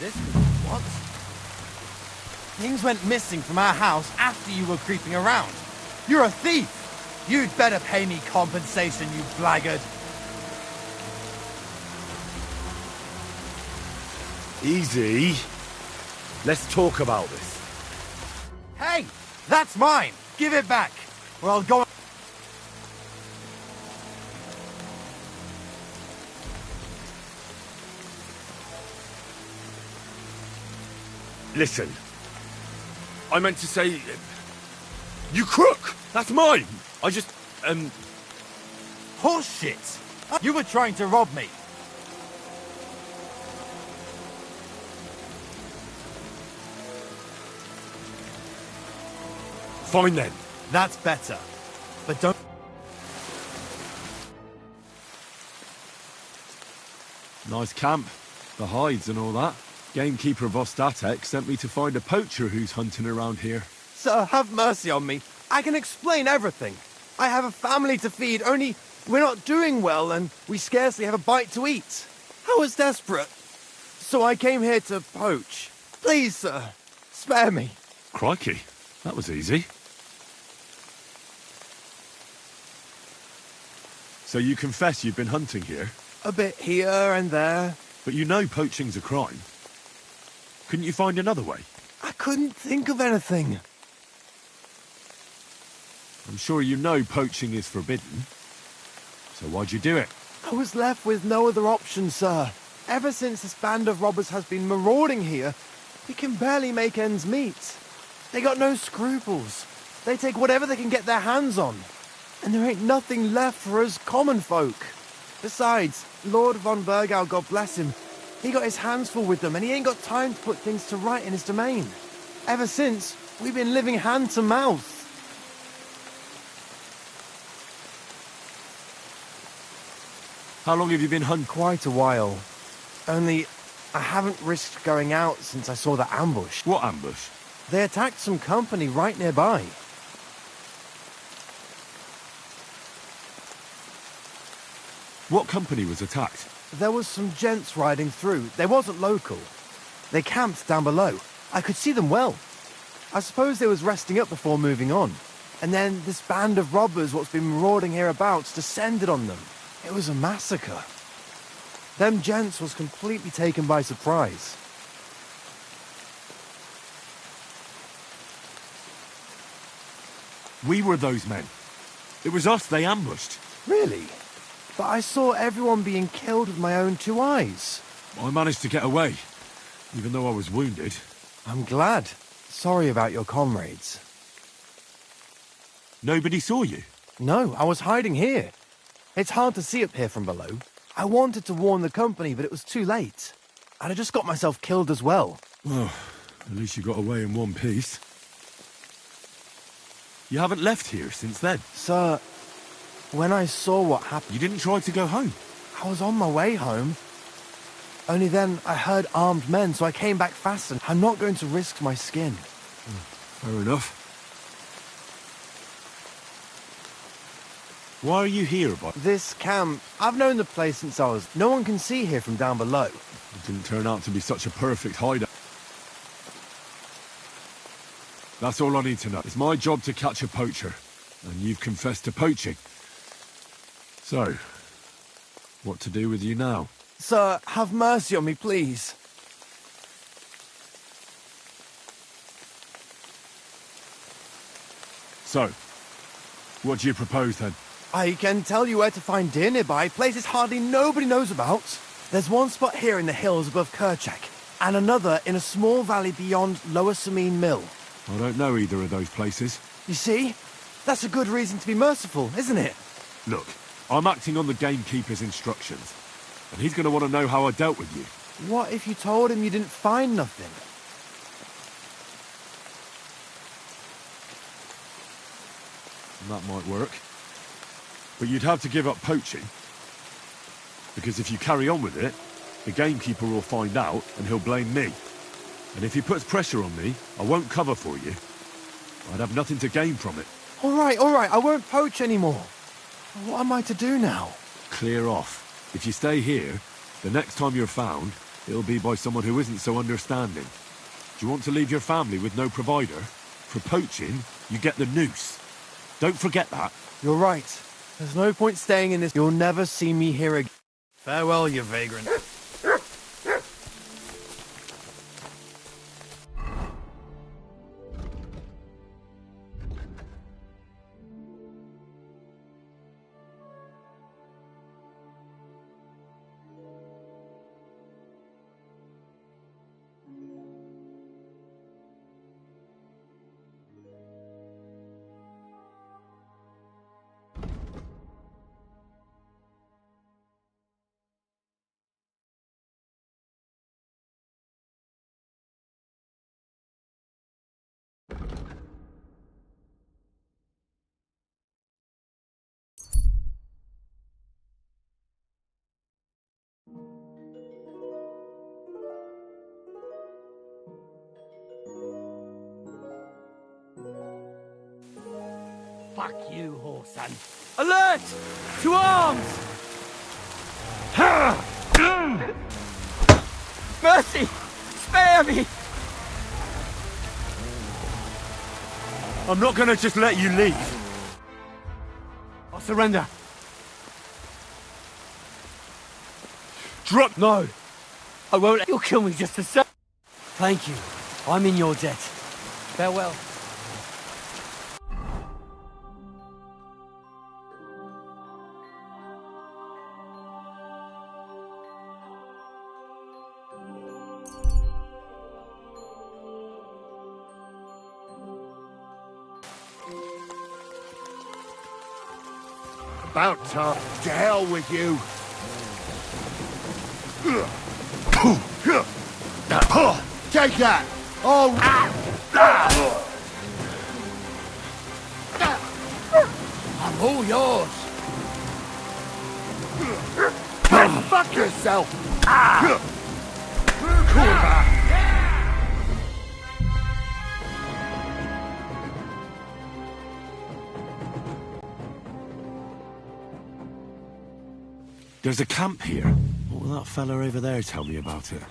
This what? Things went missing from our house after you were creeping around. You're a thief! You'd better pay me compensation, you blackguard. Easy. Let's talk about this. Hey! That's mine! Give it back, or I'll go... Listen. I meant to say... You crook! That's mine! I just, Horseshit! You were trying to rob me. Fine then. That's better. But don't... Nice camp. The hides and all that. Gamekeeper of Ostatek sent me to find a poacher who's hunting around here. Sir, have mercy on me. I can explain everything. I have a family to feed, only we're not doing well and we scarcely have a bite to eat. I was desperate. So I came here to poach. Please, sir, spare me. Crikey, that was easy. So you confess you've been hunting here? A bit here and there. But you know poaching's a crime. Couldn't you find another way? I couldn't think of anything. I'm sure you know poaching is forbidden. So why'd you do it? I was left with no other option, sir. Ever since this band of robbers has been marauding here, we can barely make ends meet. They got no scruples. They take whatever they can get their hands on. And there ain't nothing left for us common folk. Besides, Lord von Burgau, God bless him, He got his hands full with them, and he ain't got time to put things to right in his domain. Ever since, we've been living hand to mouth. How long have you been hunting? Quite a while. Only, I haven't risked going out since I saw the ambush. What ambush? They attacked some company right nearby. What company was attacked? There was some gents riding through. They wasn't local. They camped down below. I could see them well. I suppose they was resting up before moving on. And then this band of robbers what's been marauding hereabouts descended on them. It was a massacre. Them gents was completely taken by surprise. We were those men. It was us they ambushed. Really? But I saw everyone being killed with my own 2 eyes. I managed to get away, even though I was wounded. I'm glad. Sorry about your comrades. Nobody saw you? No, I was hiding here. It's hard to see up here from below. I wanted to warn the company, but it was too late. And I just got myself killed as well. Well, at least you got away in one piece. You haven't left here since then? Sir, when I saw what happened... You didn't try to go home? I was on my way home. Only then I heard armed men, so I came back faster. I'm not going to risk my skin. Fair enough. Why are you here, boy? This camp, I've known the place since I was... No one can see here from down below. It didn't turn out to be such a perfect hideout. That's all I need to know. It's my job to catch a poacher, and you've confessed to poaching. So, what to do with you now? Sir, have mercy on me, please. So, what do you propose then? I can tell you where to find deer nearby, places hardly nobody knows about. There's one spot here in the hills above Kerchak, and another in a small valley beyond Lower Samine Mill. I don't know either of those places. You see? That's a good reason to be merciful, isn't it? Look, I'm acting on the gamekeeper's instructions, and he's going to want to know how I dealt with you. What if you told him you didn't find nothing? That might work. But you'd have to give up poaching. Because if you carry on with it, the gamekeeper will find out and he'll blame me. And if he puts pressure on me, I won't cover for you. I'd have nothing to gain from it. All right, I won't poach anymore. What am I to do now? Clear off. If you stay here, the next time you're found, it'll be by someone who isn't so understanding. Do you want to leave your family with no provider? For poaching, you get the noose. Don't forget that. You're right. There's no point staying in this. You'll never see me here again. Farewell, you vagrant. Fuck you, whoreson. Alert! To arms! Mercy! Spare me! I'm not gonna just let you leave. I'll surrender. Drop! No! I won't let you kill me just to say. Thank you. I'm in your debt. Farewell. About time. To hell with you. Take that! Oh! I'm all yours. Fuck yourself! There's a camp here. What will that fella over there tell me about it?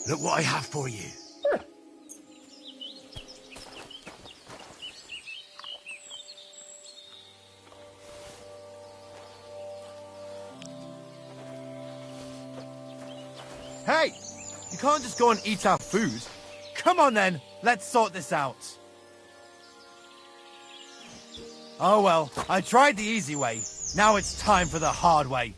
Look what I have for you. Hey! You can't just go and eat our food. Come on then, let's sort this out. Oh well, I tried the easy way. Now it's time for the hard way.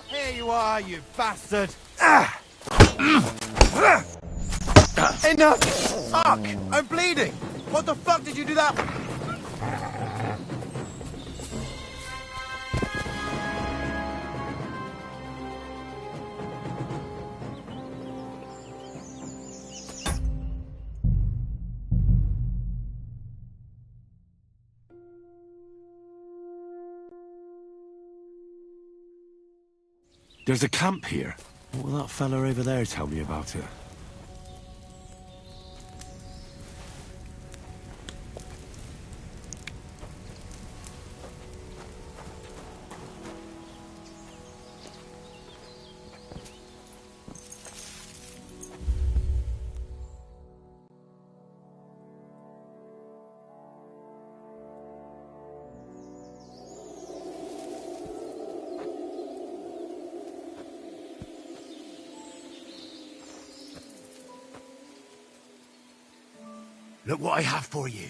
Here you are, you bastard! Enough! Fuck! I'm bleeding! What the fuck did you do that? There's a camp here. What will that fella over there tell me about it? Look what I have for you.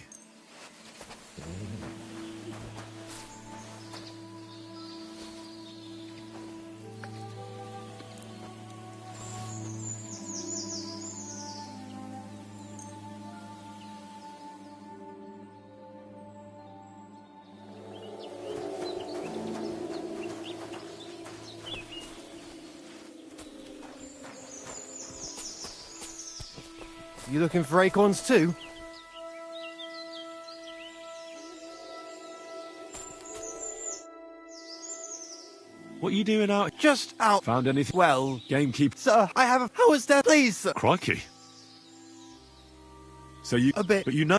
You looking for acorns too? What are you doing out? Just out. Found anything? Well, gamekeeper. Sir, I have a... How is that? Please, sir. Crikey. So you... A bit. But you know...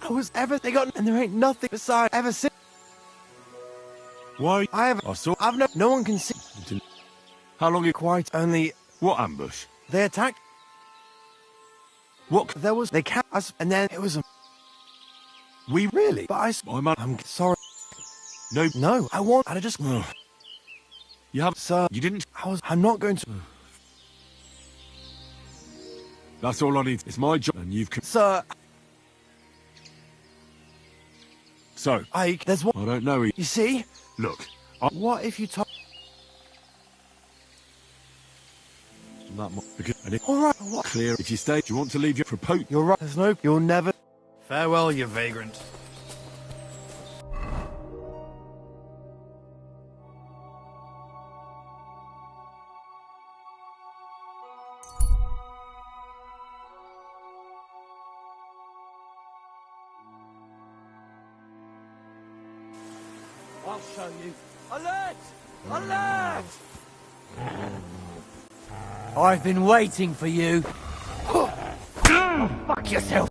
How was ever... They got... And there ain't nothing beside ever since... Why? I have... I saw... I've no... No one can see... How long you... Quite only... What ambush? They attacked... What? There was... They capped us... And then it was a... We... Really? But I... My man... I'm sorry. No. No, I want... I just... You have... Sir... You didn't... I'm not going to... That's all I need. It's my job, and you've... Sir... So, Ike, there's one. I don't know. You see? Look, What if you told... that might because All right, what? clear. If you stay, do you want to leave your proposal? You're right. There's no... You'll never... Farewell, you vagrant. I'll show you. Alert! Alert! I've been waiting for you. Oh, fuck yourself.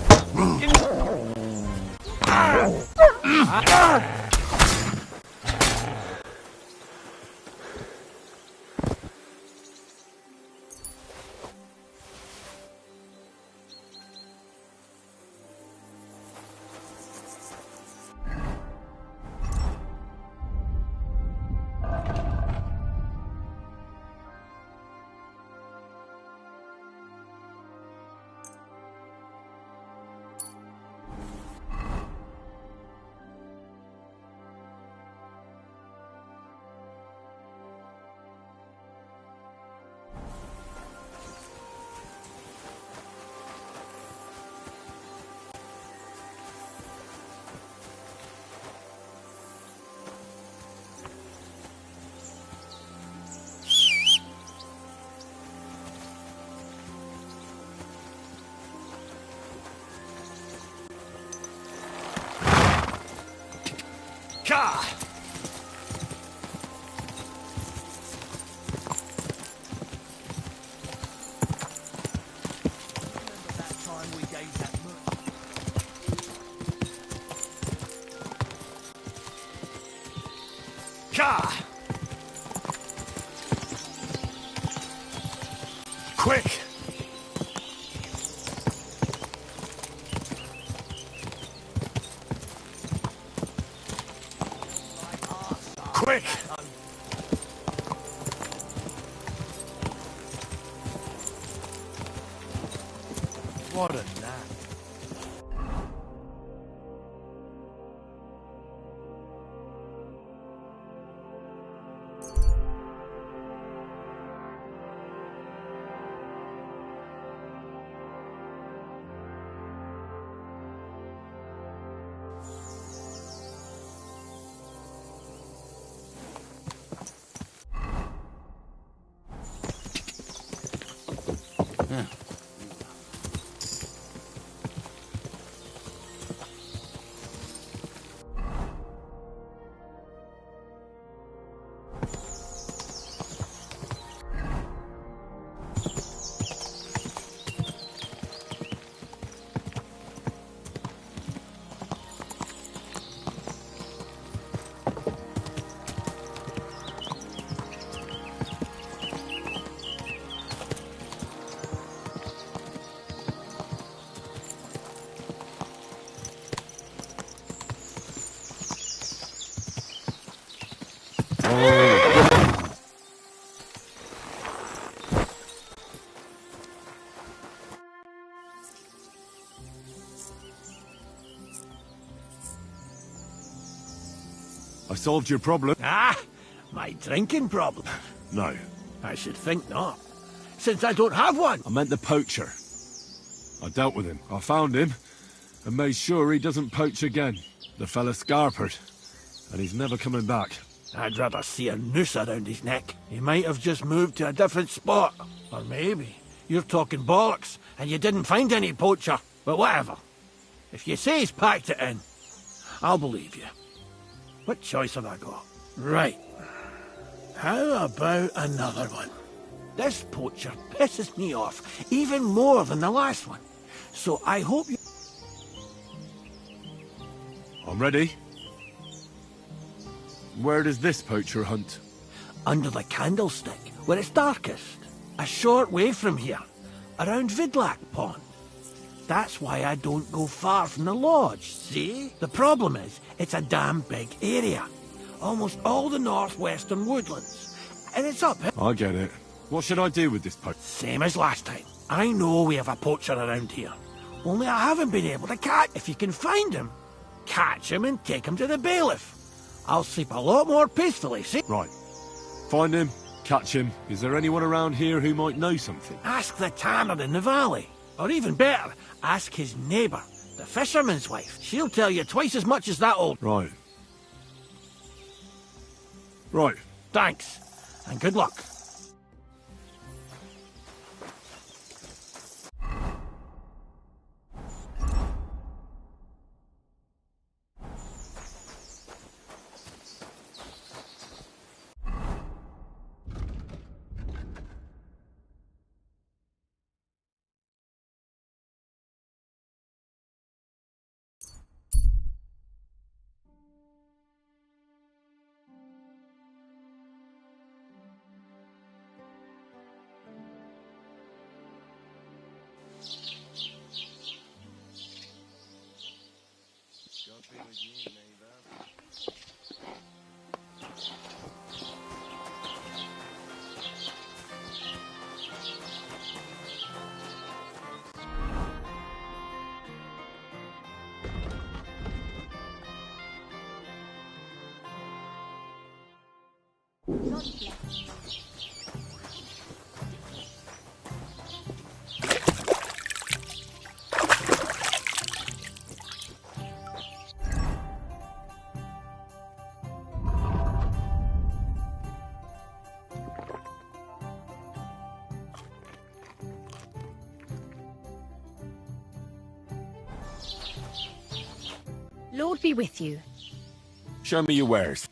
Ka! Ka! Quick! Quick! What a nap. I solved your problem. Ah, my drinking problem. No. I should think not, since I don't have one. I meant the poacher. I dealt with him. I found him and made sure he doesn't poach again. The fella scarpered, and he's never coming back. I'd rather see a noose around his neck. He might have just moved to a different spot. Or maybe you're talking bollocks and you didn't find any poacher. But whatever. If you say he's packed it in, I'll believe you. What choice have I got? Right. How about another one? This poacher pisses me off even more than the last one. So I hope you... I'm ready. Where does this poacher hunt? Under the candlestick, where it's darkest. A short way from here, around Vidlac Pond. That's why I don't go far from the lodge, see? The problem is, it's a damn big area. Almost all the northwestern woodlands. And it's up here. I get it. What should I do with this poacher? Same as last time. I know we have a poacher around here. Only I haven't been able to catch. If you can find him, catch him and take him to the bailiff. I'll sleep a lot more peacefully, see? Right. Find him, catch him. Is there anyone around here who might know something? Ask the tanner in the valley. Or even better, ask his neighbour, the fisherman's wife. She'll tell you twice as much as that old... Right. Right. Thanks, and good luck. Lord be with you. Show me your wares.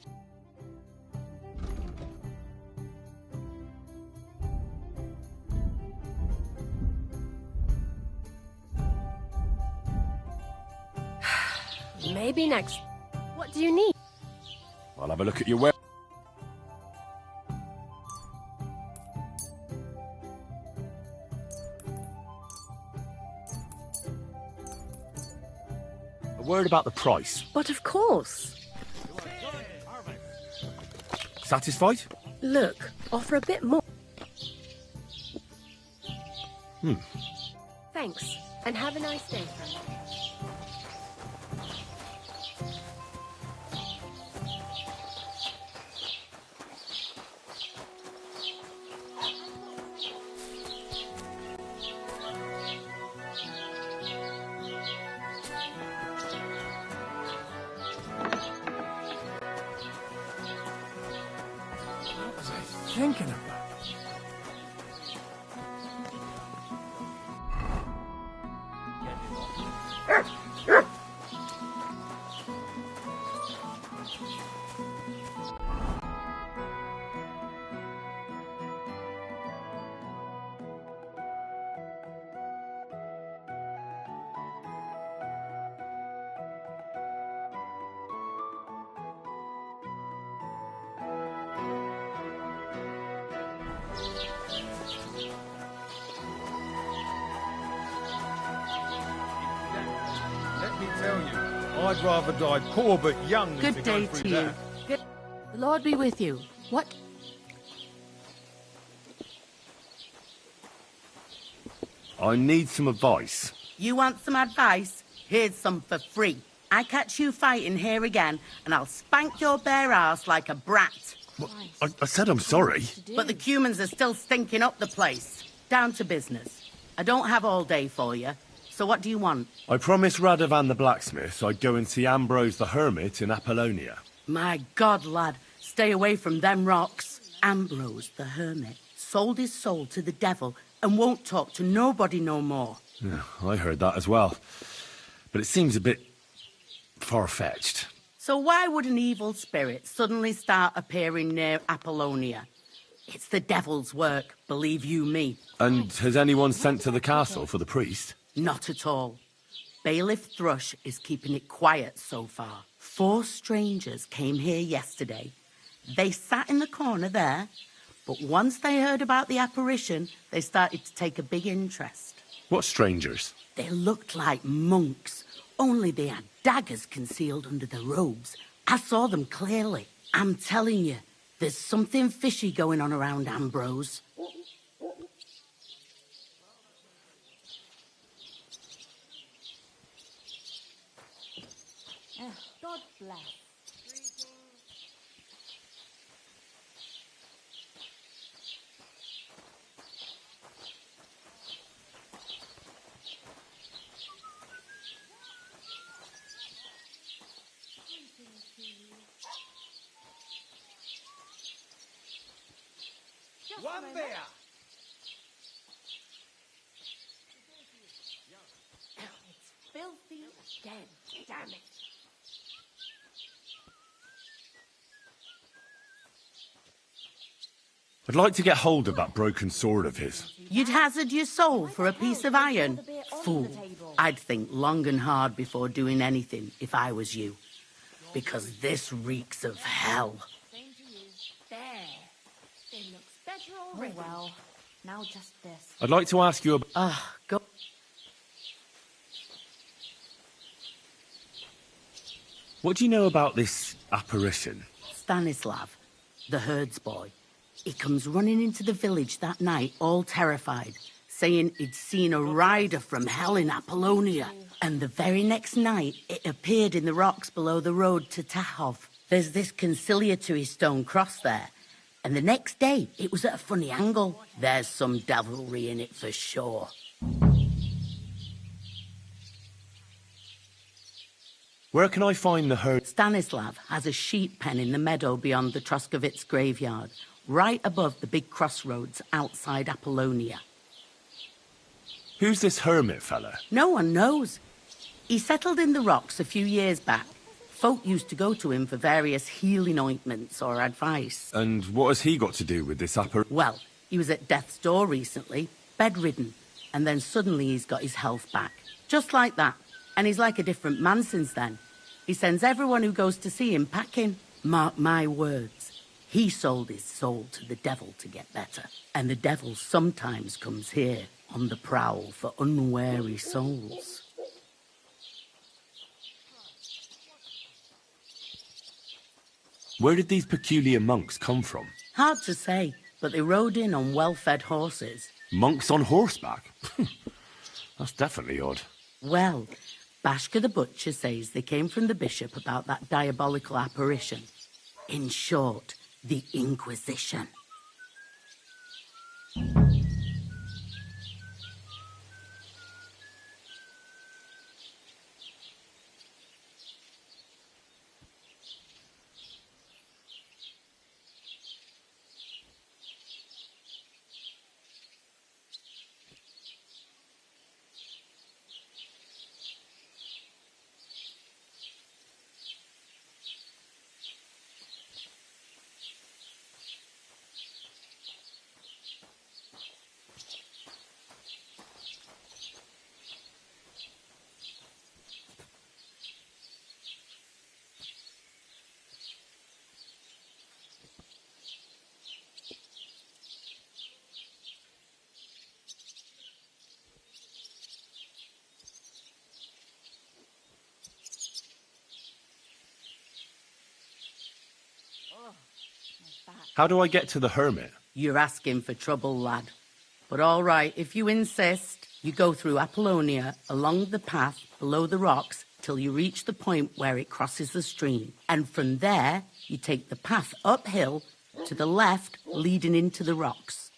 Maybe next. What do you need? I'll have a look at your wares. A word about the price. But of course. Satisfied? Look, offer a bit more. Thanks, and have a nice day, friend. Thinking about. Let me tell you, I'd rather die poor but young than Good to go day through to you. that. Good. The Lord be with you. What? I need some advice. You want some advice? Here's some for free. I catch you fighting here again, and I'll spank your bare ass like a brat. Well, I said I'm sorry. But the cumans are still stinking up the place. Down to business. I don't have all day for you. So what do you want? I promised Radovan the blacksmith I'd go and see Ambrose the hermit in Apollonia. My God, lad, stay away from them rocks. Ambrose the hermit sold his soul to the devil and won't talk to nobody no more. Yeah, I heard that as well. But it seems a bit far-fetched. So why would an evil spirit suddenly start appearing near Apollonia? It's the devil's work, believe you me. And has anyone sent to the castle for the priest? Not at all. Bailiff Thrush is keeping it quiet so far. 4 strangers came here yesterday. They sat in the corner there, but once they heard about the apparition, they started to take a big interest. What strangers? They looked like monks, only they had daggers concealed under their robes. I saw them clearly. I'm telling you, there's something fishy going on around Ambrose. bless. One beer! It's filthy again. Damn it. I'd like to get hold of that broken sword of his. You'd hazard your soul for a piece of iron? Fool. I'd think long and hard before doing anything if I was you. Because this reeks of hell. There. It looks better already. Oh well. Now just this. I'd like to ask you about... Go... What do you know about this apparition? Stanislav, the herds boy. He comes running into the village that night, all terrified, saying he'd seen a rider from hell in Apollonia. And the very next night, it appeared in the rocks below the road to Tahov. There's this conciliatory stone cross there. And the next day, it was at a funny angle. There's some devilry in it for sure. Where can I find the herd? Stanislav has a sheep pen in the meadow beyond the Troskovitz graveyard, right above the big crossroads outside Apollonia. Who's this hermit fella? No one knows. He settled in the rocks a few years back. Folk used to go to him for various healing ointments or advice. And what has he got to do with this Well, he was at death's door recently, bedridden, and then suddenly he's got his health back. Just like that. And he's like a different man since then. He sends everyone who goes to see him packing. Mark my words. He sold his soul to the devil to get better. And the devil sometimes comes here on the prowl for unwary souls. Where did these peculiar monks come from? Hard to say, but they rode in on well-fed horses. Monks on horseback? That's definitely odd. Well, Bashka the Butcher says they came from the bishop about that diabolical apparition. In short, the Inquisition. How do I get to the hermit? You're asking for trouble, lad. But all right, if you insist, you go through Apollonia, along the path below the rocks, till you reach the point where it crosses the stream. And from there, you take the path uphill to the left, leading into the rocks.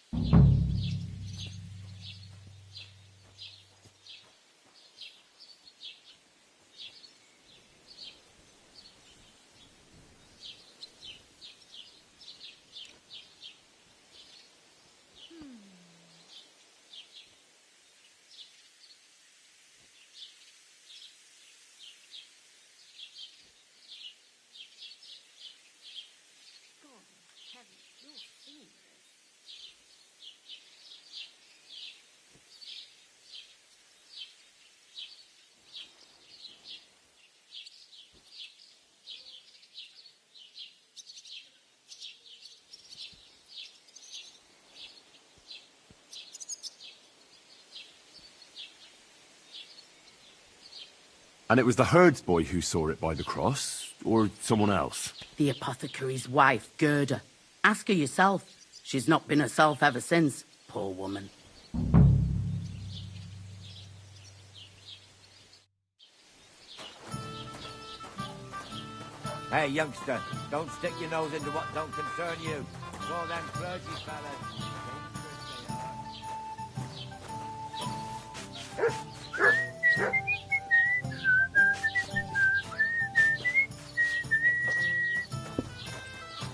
And it was the herds boy who saw it by the cross, or someone else? The apothecary's wife, Gerda. Ask her yourself. She's not been herself ever since, poor woman. Hey, youngster, don't stick your nose into what don't concern you. It's all them clergy fellas.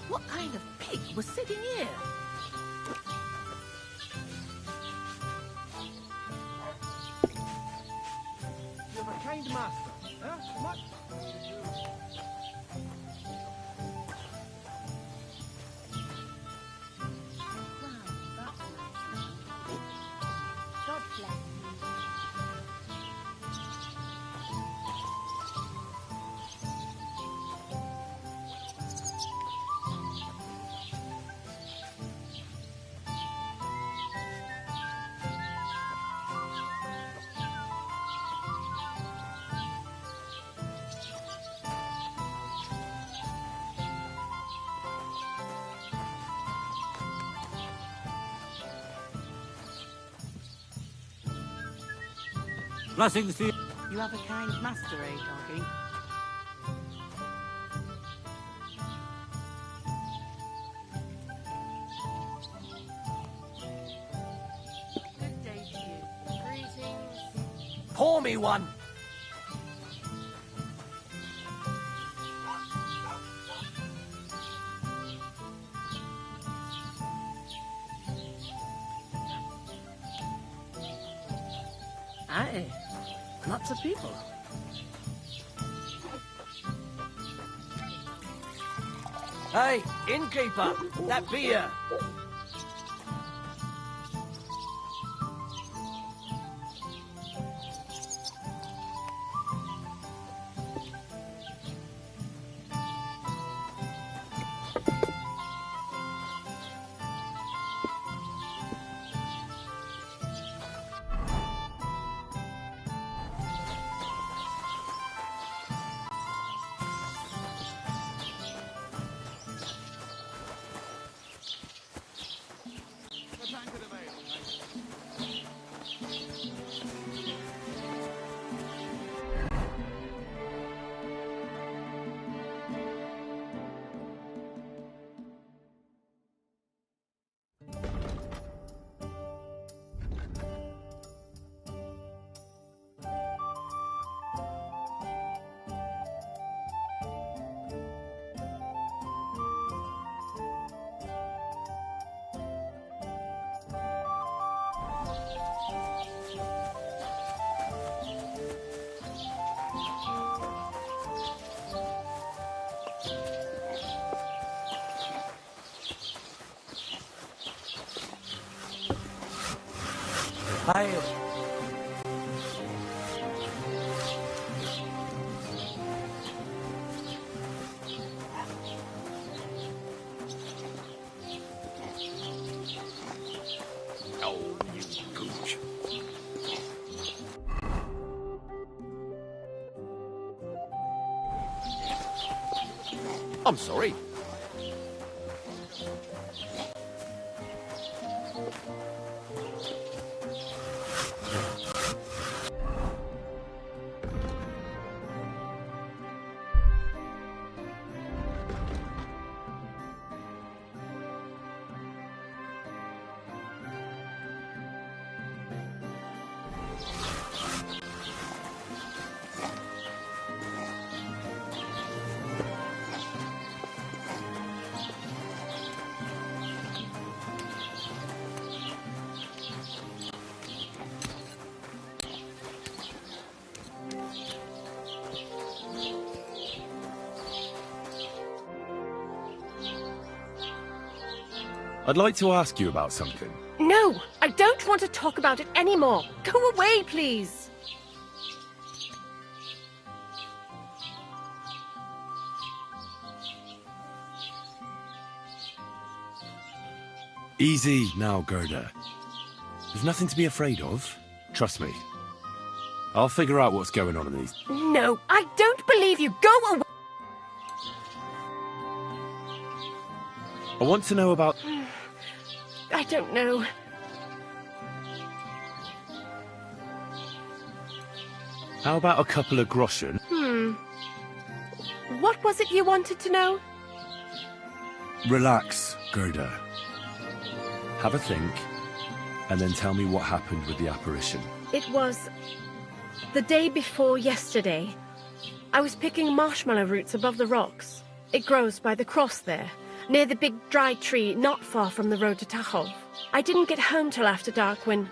What kind of pig was sitting here? You're a kind master, huh? What? God bless you. Blessings to you. You have a kind master, eh, doggy? Good day to you. Greetings. Pour me one. Aye. Lots of people. Hey, innkeeper, that beer. Hail. Oh, you gooch. I'm sorry. I'd like to ask you about something. No, I don't want to talk about it anymore. Go away, please. Easy now, Gerda. There's nothing to be afraid of. Trust me. I'll figure out what's going on in these. No, I don't believe you. Go away. I want to know about... I don't know. How about a couple of groschen? What was it you wanted to know? Relax, Gerda. Have a think, and then tell me what happened with the apparition. It was the day before yesterday. I was picking marshmallow roots above the rocks. It grows by the cross there, near the big dry tree not far from the road to Tachov. I didn't get home till after dark when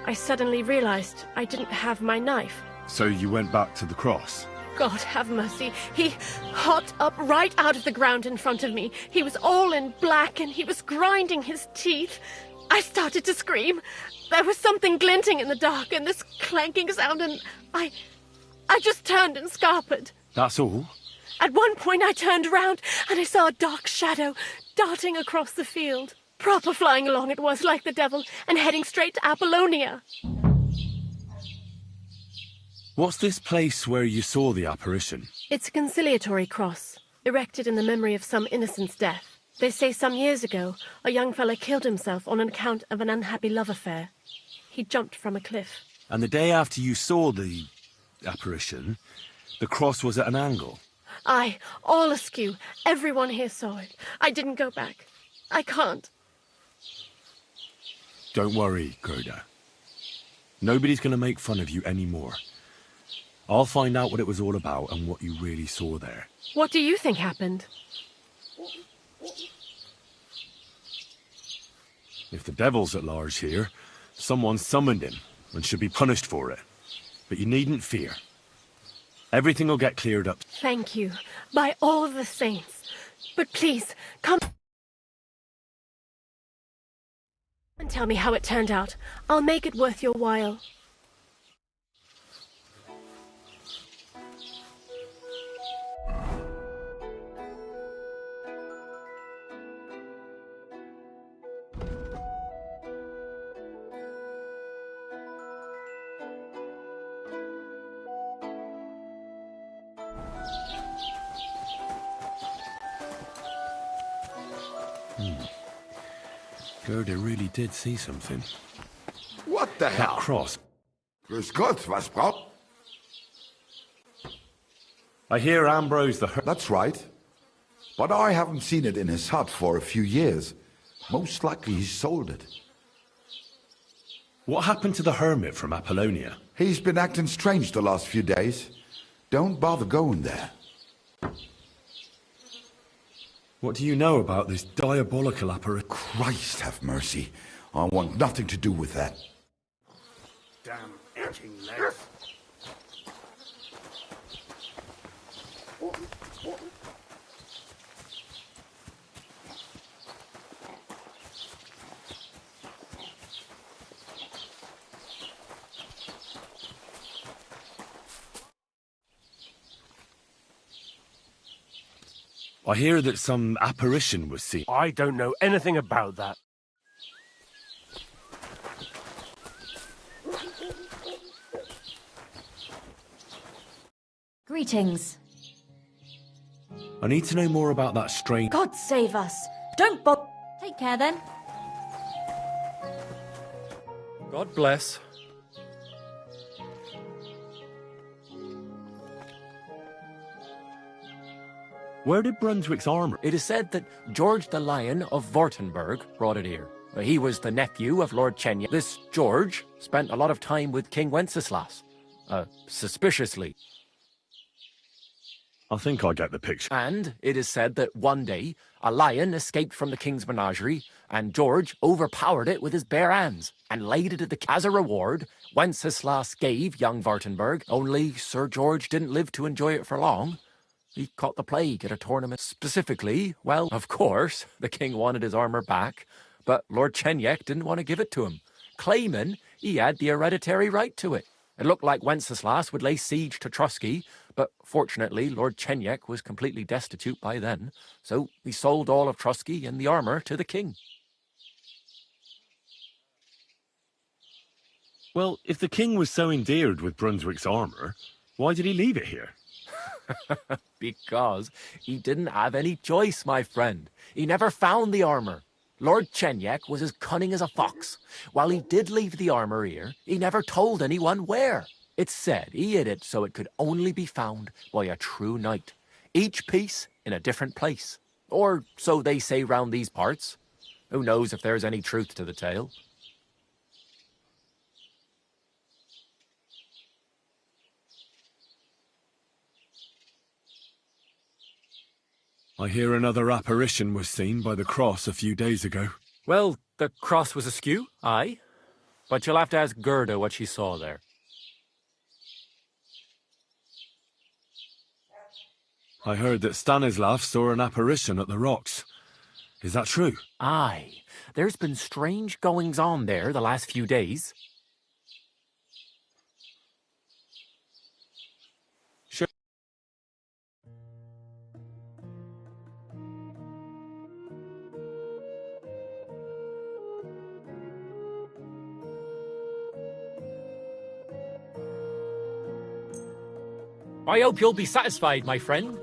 I suddenly realized I didn't have my knife. So you went back to the cross? God have mercy. He hopped up right out of the ground in front of me. He was all in black and he was grinding his teeth. I started to scream. There was something glinting in the dark and this clanking sound, and I just turned and scarpered. That's all? At one point I turned around and I saw a dark shadow darting across the field. Proper flying along it was, like the devil, and heading straight to Apollonia. What's this place where you saw the apparition? It's a conciliatory cross, erected in the memory of some innocent's death. They say some years ago, a young fella killed himself on account of an unhappy love affair. He jumped from a cliff. And the day after you saw the apparition, the cross was at an angle? Aye, all askew. Everyone here saw it. I didn't go back. I can't. Don't worry, Gerda. Nobody's going to make fun of you anymore. I'll find out what it was all about and what you really saw there. What do you think happened? If the devil's at large here, someone summoned him and should be punished for it. But you needn't fear. Everything will get cleared up. Thank you, by all the saints. But please, come and tell me how it turned out. I'll make it worth your while. Gerda really did see something. What the hell? That cross. Grüß Gott, was braucht? I hear Ambrose the... That's right. But I haven't seen it in his hut for a few years. Most likely he sold it. What happened to the hermit from Apollonia? He's been acting strange the last few days. Don't bother going there. What do you know about this diabolical apparition? Christ have mercy. I want nothing to do with that. Damn itching legs. I hear that some apparition was seen. I don't know anything about that. Greetings. I need to know more about that strange... God save us. Don't bother. Take care then. God bless. Where did Brunswick's armor? It is said that George the Lion of Württemberg brought it here. He was the nephew of Lord Chenyek. This George spent a lot of time with King Wenceslas. Suspiciously. I think I get the picture. And it is said that one day, a lion escaped from the king's menagerie, and George overpowered it with his bare hands, and laid it at the... As a reward, Wenceslas gave young Württemberg, only Sir George didn't live to enjoy it for long. He caught the plague at a tournament. Specifically, well, of course, the king wanted his armor back, but Lord Chenyek didn't want to give it to him, claiming he had the hereditary right to it. It looked like Wenceslas would lay siege to Trotsky, but fortunately Lord Chenyek was completely destitute by then, so he sold all of Trotsky and the armor to the king. Well, if the king was so endeared with Brunswick's armor, why did he leave it here? Because he didn't have any choice, my friend. He never found the armor. Lord Chenyek was as cunning as a fox. While he did leave the armor here, he never told anyone where. It's said he hid it so it could only be found by a true knight. each piece in a different place. Or so they say round these parts. Who knows if there's any truth to the tale? I hear another apparition was seen by the cross a few days ago. Well, the cross was askew, aye. But you'll have to ask Gerda what she saw there. I heard that Stanislav saw an apparition at the rocks. Is that true? Aye. There's been strange goings-on there the last few days. Sure. I hope you'll be satisfied, my friend.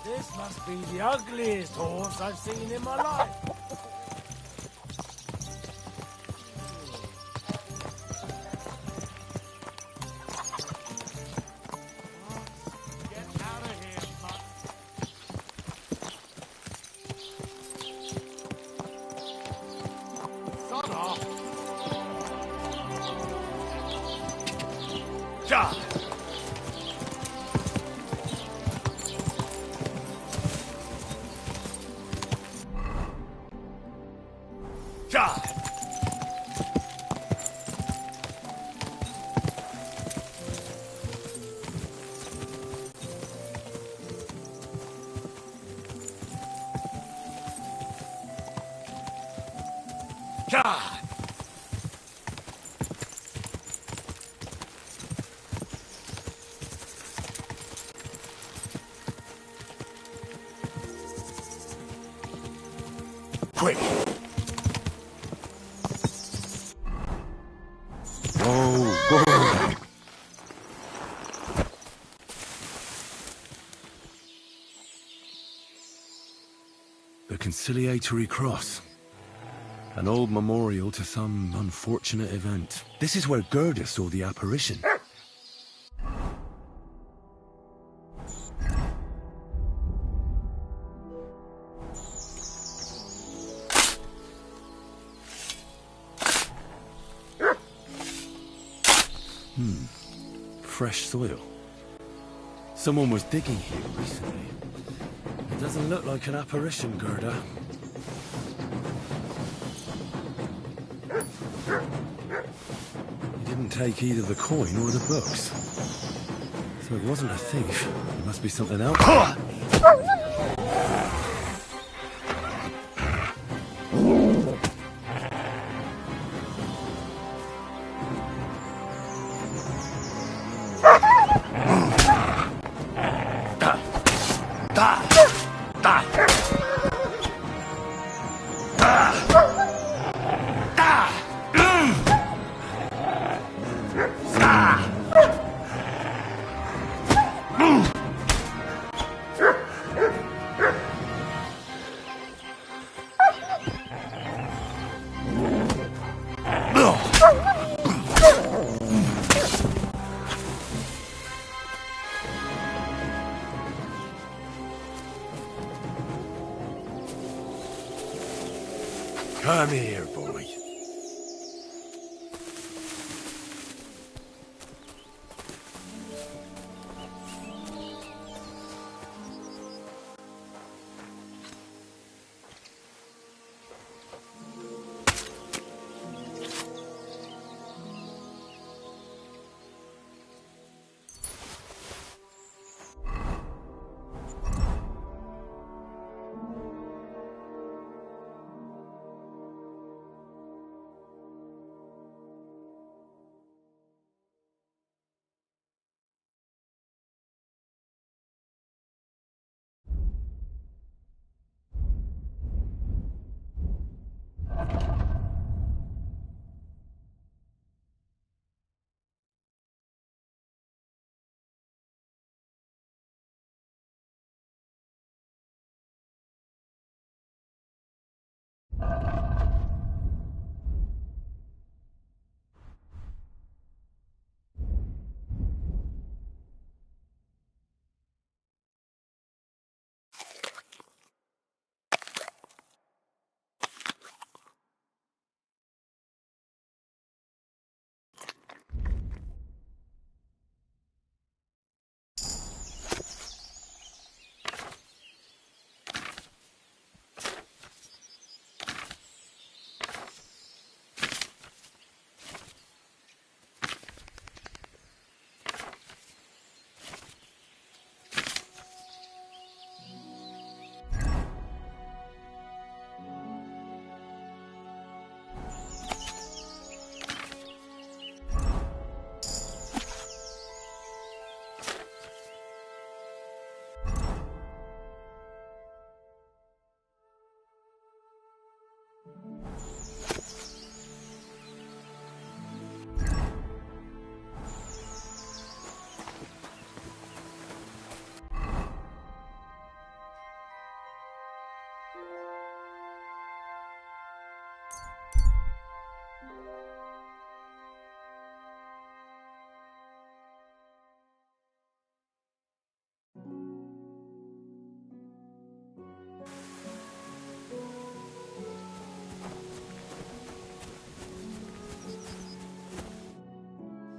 This must be the ugliest horse I've seen in my life. Get out of here, mutt. Sod off. Ja! Quick! Whoa! The conciliatory cross. An old memorial to some unfortunate event. This is where Gerda saw the apparition. Fresh soil. Someone was digging here recently. It doesn't look like an apparition, Gerda. He didn't take either the coin or the books. So it wasn't a thief. It must be something else. Come here, boy.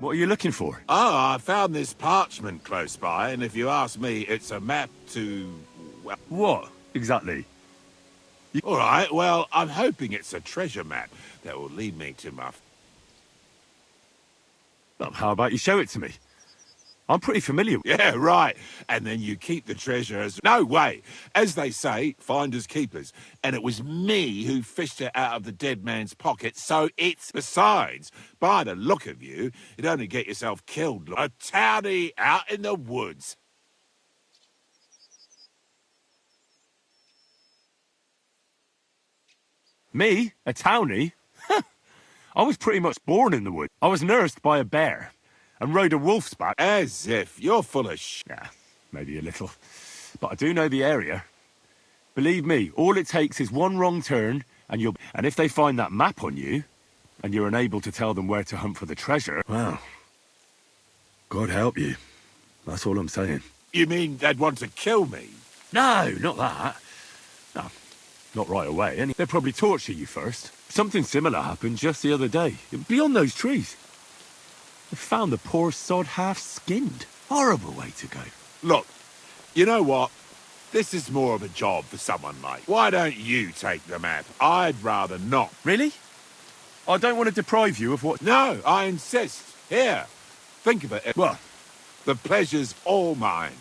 What are you looking for? Oh, I found this parchment close by, and if you ask me, it's a map to... well... What, exactly? All right, well, I'm hoping it's a treasure map that will lead me to my... Well, how about you show it to me? I'm pretty familiar with... Yeah, right. And then you keep the treasure as... No, wait. As they say, finders keepers. And it was me who fished it out of the dead man's pocket, so it's... Besides, by the look of you, you'd only get yourself killed. A townie out in the woods. Me? A townie? I was pretty much born in the woods. I was nursed by a bear and rode a wolf's back. As if. You're full of sh... Yeah, maybe a little. But I do know the area. Believe me, all it takes is one wrong turn and you'll... And if they find that map on you and you're unable to tell them where to hunt for the treasure... Well, God help you. That's all I'm saying. You mean they'd want to kill me? No, not that. No, not right away. They'd probably torture you first. Something similar happened just the other day. Beyond those trees. They found the poor sod half-skinned. Horrible way to go. Look, you know what? This is more of a job for someone like... Why don't you take the map? I'd rather not. Really? I don't want to deprive you of what... No, I insist. Here, think of it. Well, the pleasure's all mine.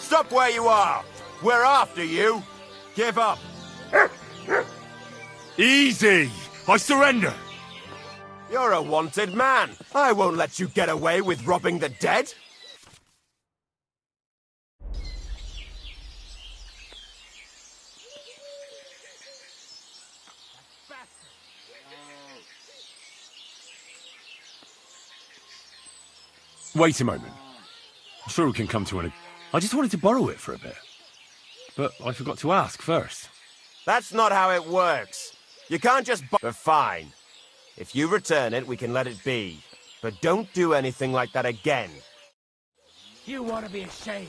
Stop where you are! We're after you! Give up! Easy! I surrender! You're a wanted man! I won't let you get away with robbing the dead! Wait a moment. I'm sure we can come to an... I just wanted to borrow it for a bit. But I forgot to ask first. That's not how it works. You can't just But fine. If you return it, we can let it be. But don't do anything like that again. You want to be ashamed.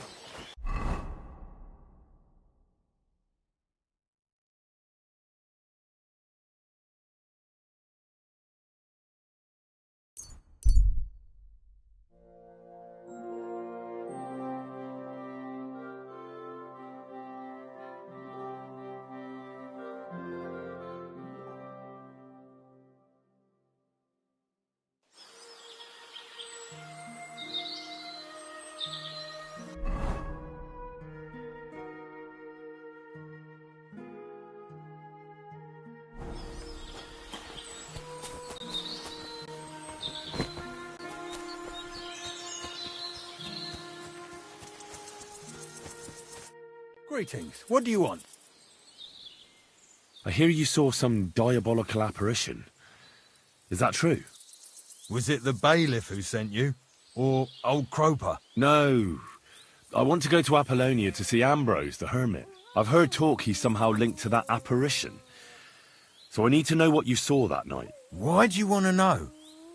Greetings. What do you want? I hear you saw some diabolical apparition. Is that true? Was it the bailiff who sent you? Or old Croper? No. I want to go to Apollonia to see Ambrose, the hermit. I've heard talk he's somehow linked to that apparition. So I need to know what you saw that night. Why do you want to know?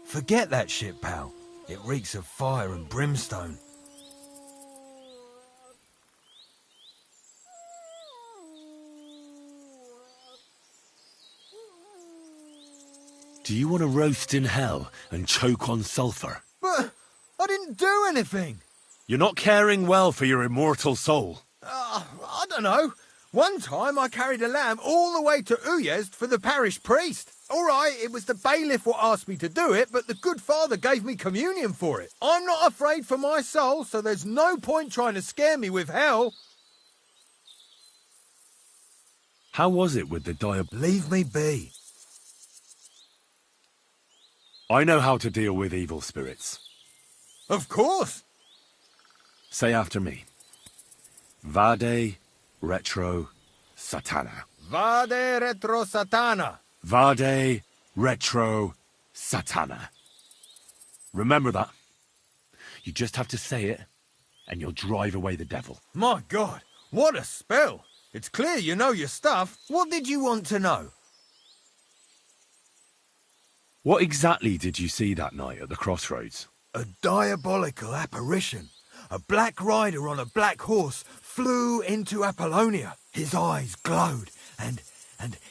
Forget that shit, pal. It reeks of fire and brimstone. Do you want to roast in hell and choke on sulphur? But I didn't do anything. You're not caring well for your immortal soul. I don't know. One time I carried a lamb all the way to Uyezd for the parish priest. All right, it was the bailiff what asked me to do it, but the good father gave me communion for it. I'm not afraid for my soul, so there's no point trying to scare me with hell. How was it with the Leave me be. I know how to deal with evil spirits. Of course. Say after me. Vade retro satana. Vade retro satana. Vade retro satana. Remember that. You just have to say it, and you'll drive away the devil. My God, what a spell. It's clear you know your stuff. What did you want to know? What exactly did you see that night at the crossroads? A diabolical apparition. A black rider on a black horse flew into Apollonia. His eyes glowed, and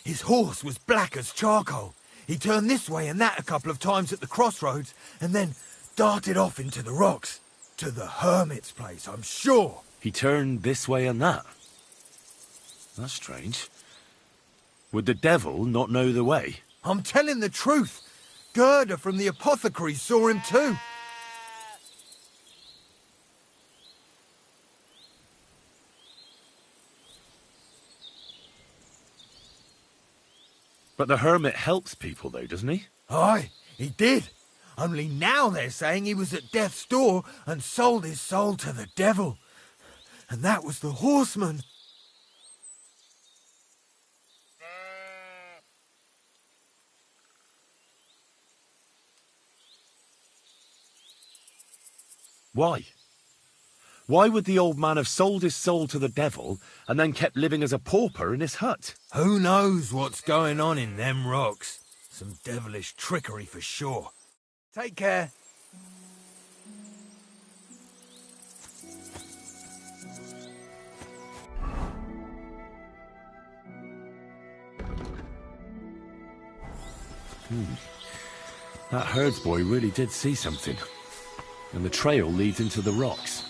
his horse was black as charcoal. He turned this way and that a couple of times at the crossroads, and then darted off into the rocks. To the hermit's place, I'm sure. He turned this way and that? That's strange. Would the devil not know the way? I'm telling the truth. Gerda from the apothecary saw him too. But the hermit helps people though, doesn't he? Aye, he did. Only now they're saying he was at death's door and sold his soul to the devil. And that was the horseman. Why? Why would the old man have sold his soul to the devil and then kept living as a pauper in his hut? Who knows what's going on in them rocks? Some devilish trickery for sure. Take care. That herdsboy really did see something. And the trail leads into the rocks.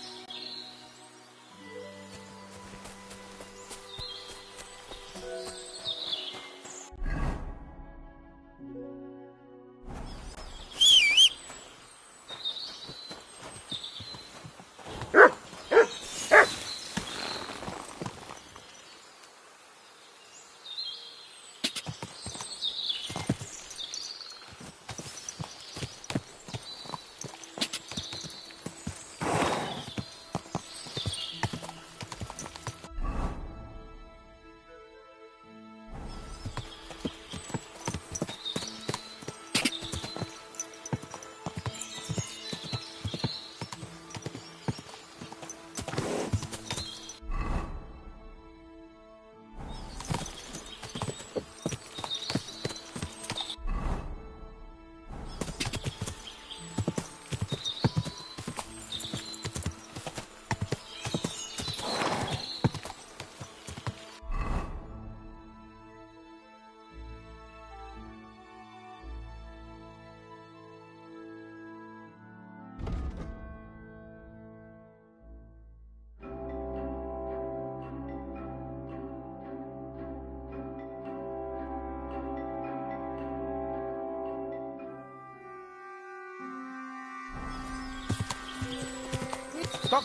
Go!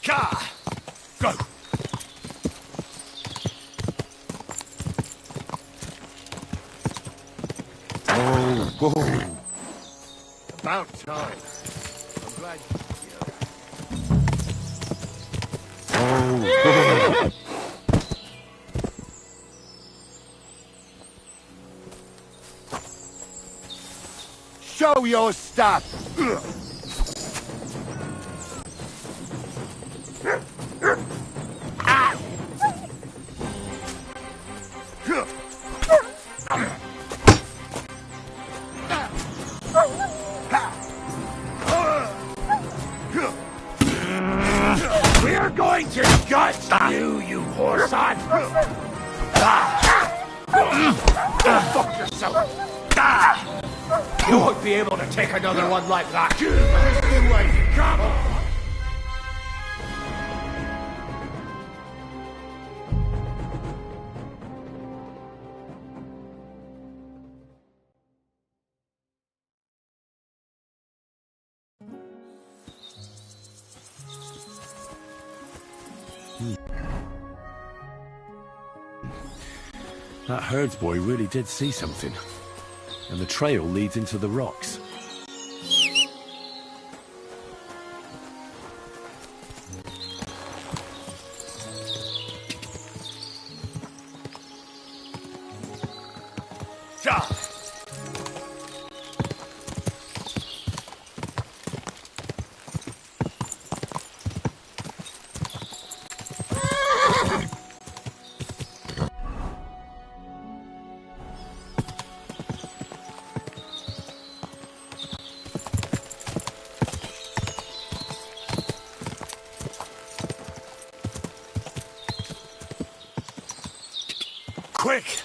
Ka! Go! Oh, whoa. About time. I'm glad you're here. Oh, show your stuff! We're going to gut you, you whoreson! Go fuck yourself! You won't be able to take another one like that! Come on! That herdsboy really did see something. And the trail leads into the rocks. Quick!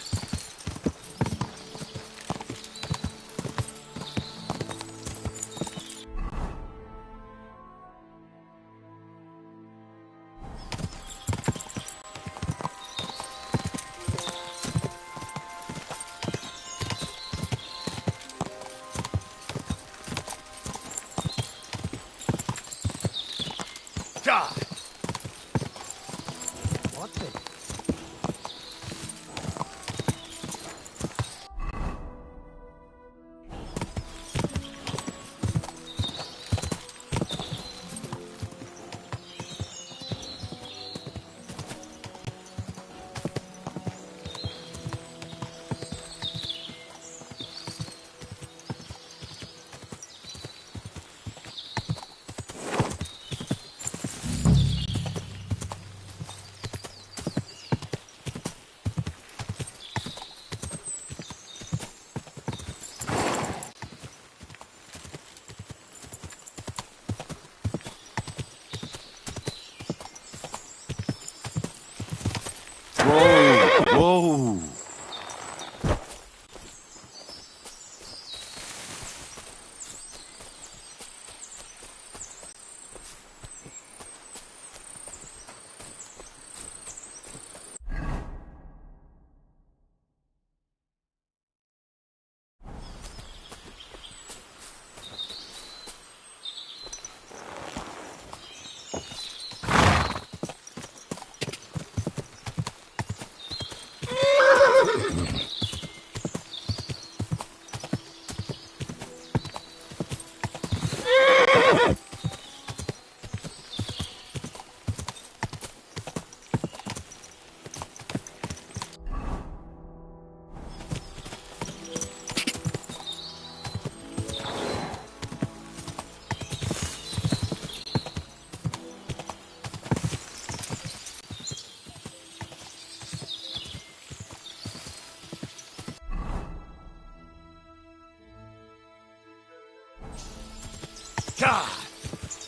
Whoa!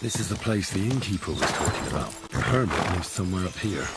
This is the place the innkeeper was talking about. The hermit lives somewhere up here.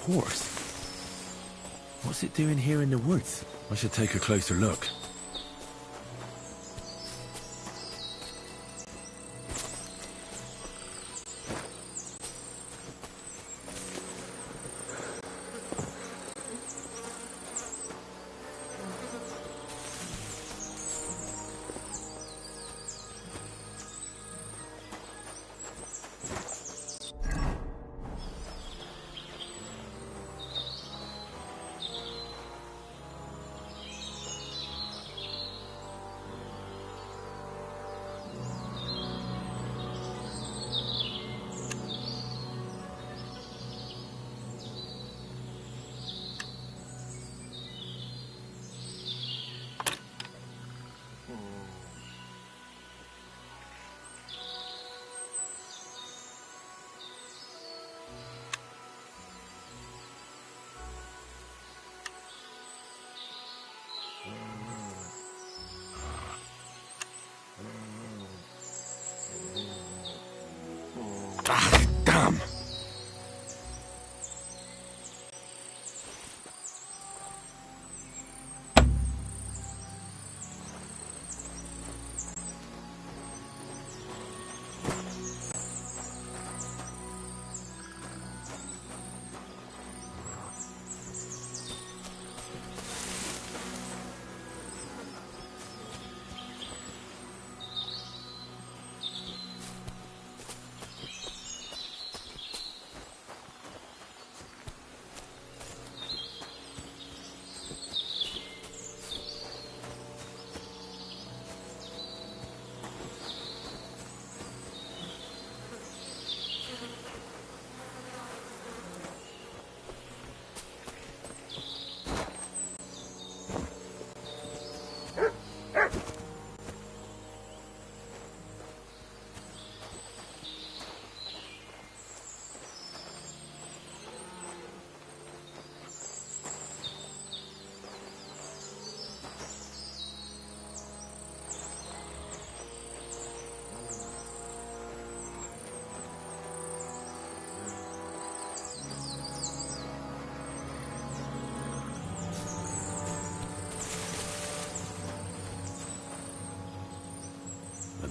horse. What's it doing here in the woods? I should take a closer look. Ah, damn!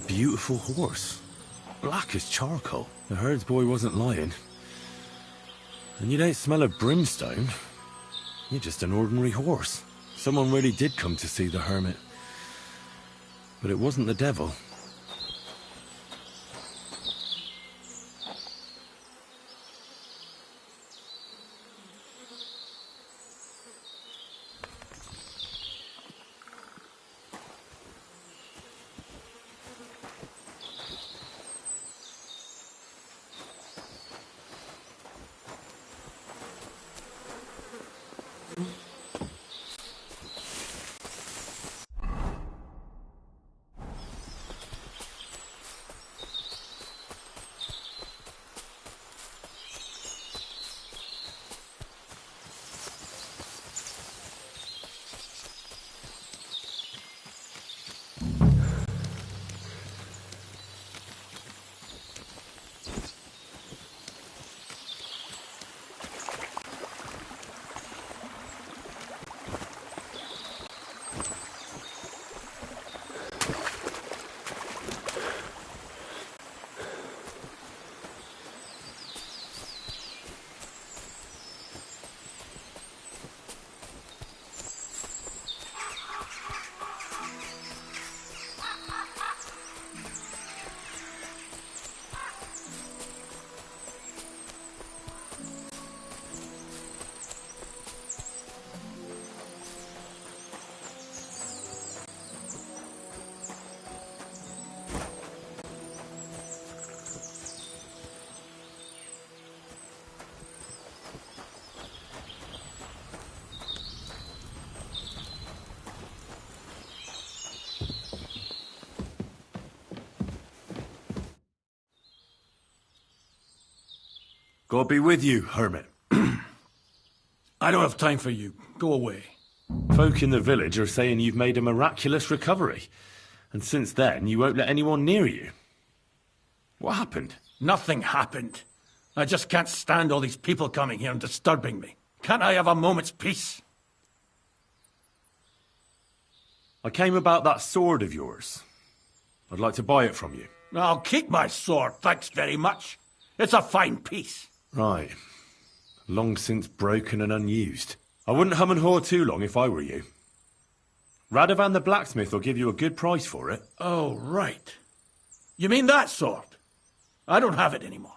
Beautiful horse. Black as charcoal. The herds boy wasn't lying. And you don't smell of brimstone. You're just an ordinary horse. Someone really did come to see the hermit. But it wasn't the devil. God be with you, hermit. I don't have time for you. Go away. Folk in the village are saying you've made a miraculous recovery. And since then, you won't let anyone near you. What happened? Nothing happened. I just can't stand all these people coming here and disturbing me. Can't I have a moment's peace? I came about that sword of yours. I'd like to buy it from you. I'll keep my sword, thanks very much. It's a fine piece. Right. Long since broken and unused. I wouldn't hum and haw too long if I were you. Radovan the blacksmith will give you a good price for it. Oh, right. You mean that sword? I don't have it anymore.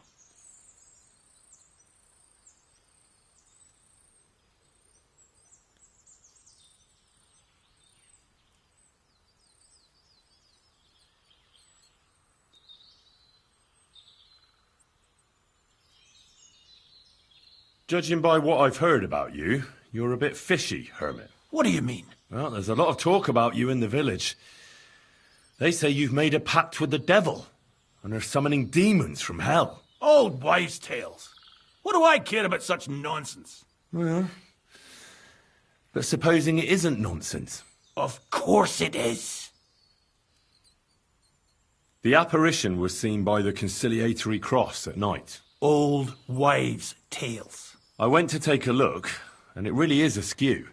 Judging by what I've heard about you, you're a bit fishy, Hermit. What do you mean? Well, there's a lot of talk about you in the village. They say you've made a pact with the devil, and are summoning demons from hell. Old wives' tales. What do I care about such nonsense? Well, but supposing it isn't nonsense? Of course it is. The apparition was seen by the conciliatory cross at night. Old wives' tales. I went to take a look, and it really is askew.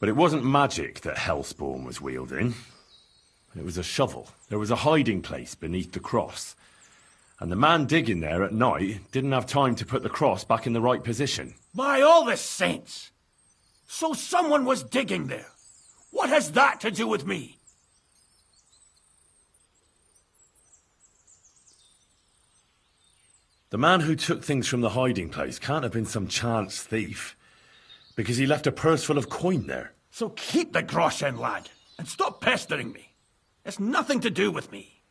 But it wasn't magic that Hellspawn was wielding. It was a shovel. There was a hiding place beneath the cross. And the man digging there at night didn't have time to put the cross back in the right position. By all the saints! So someone was digging there. What has that to do with me? The man who took things from the hiding place can't have been some chance thief, because he left a purse full of coin there. So keep the groschen, lad, and stop pestering me. It's nothing to do with me.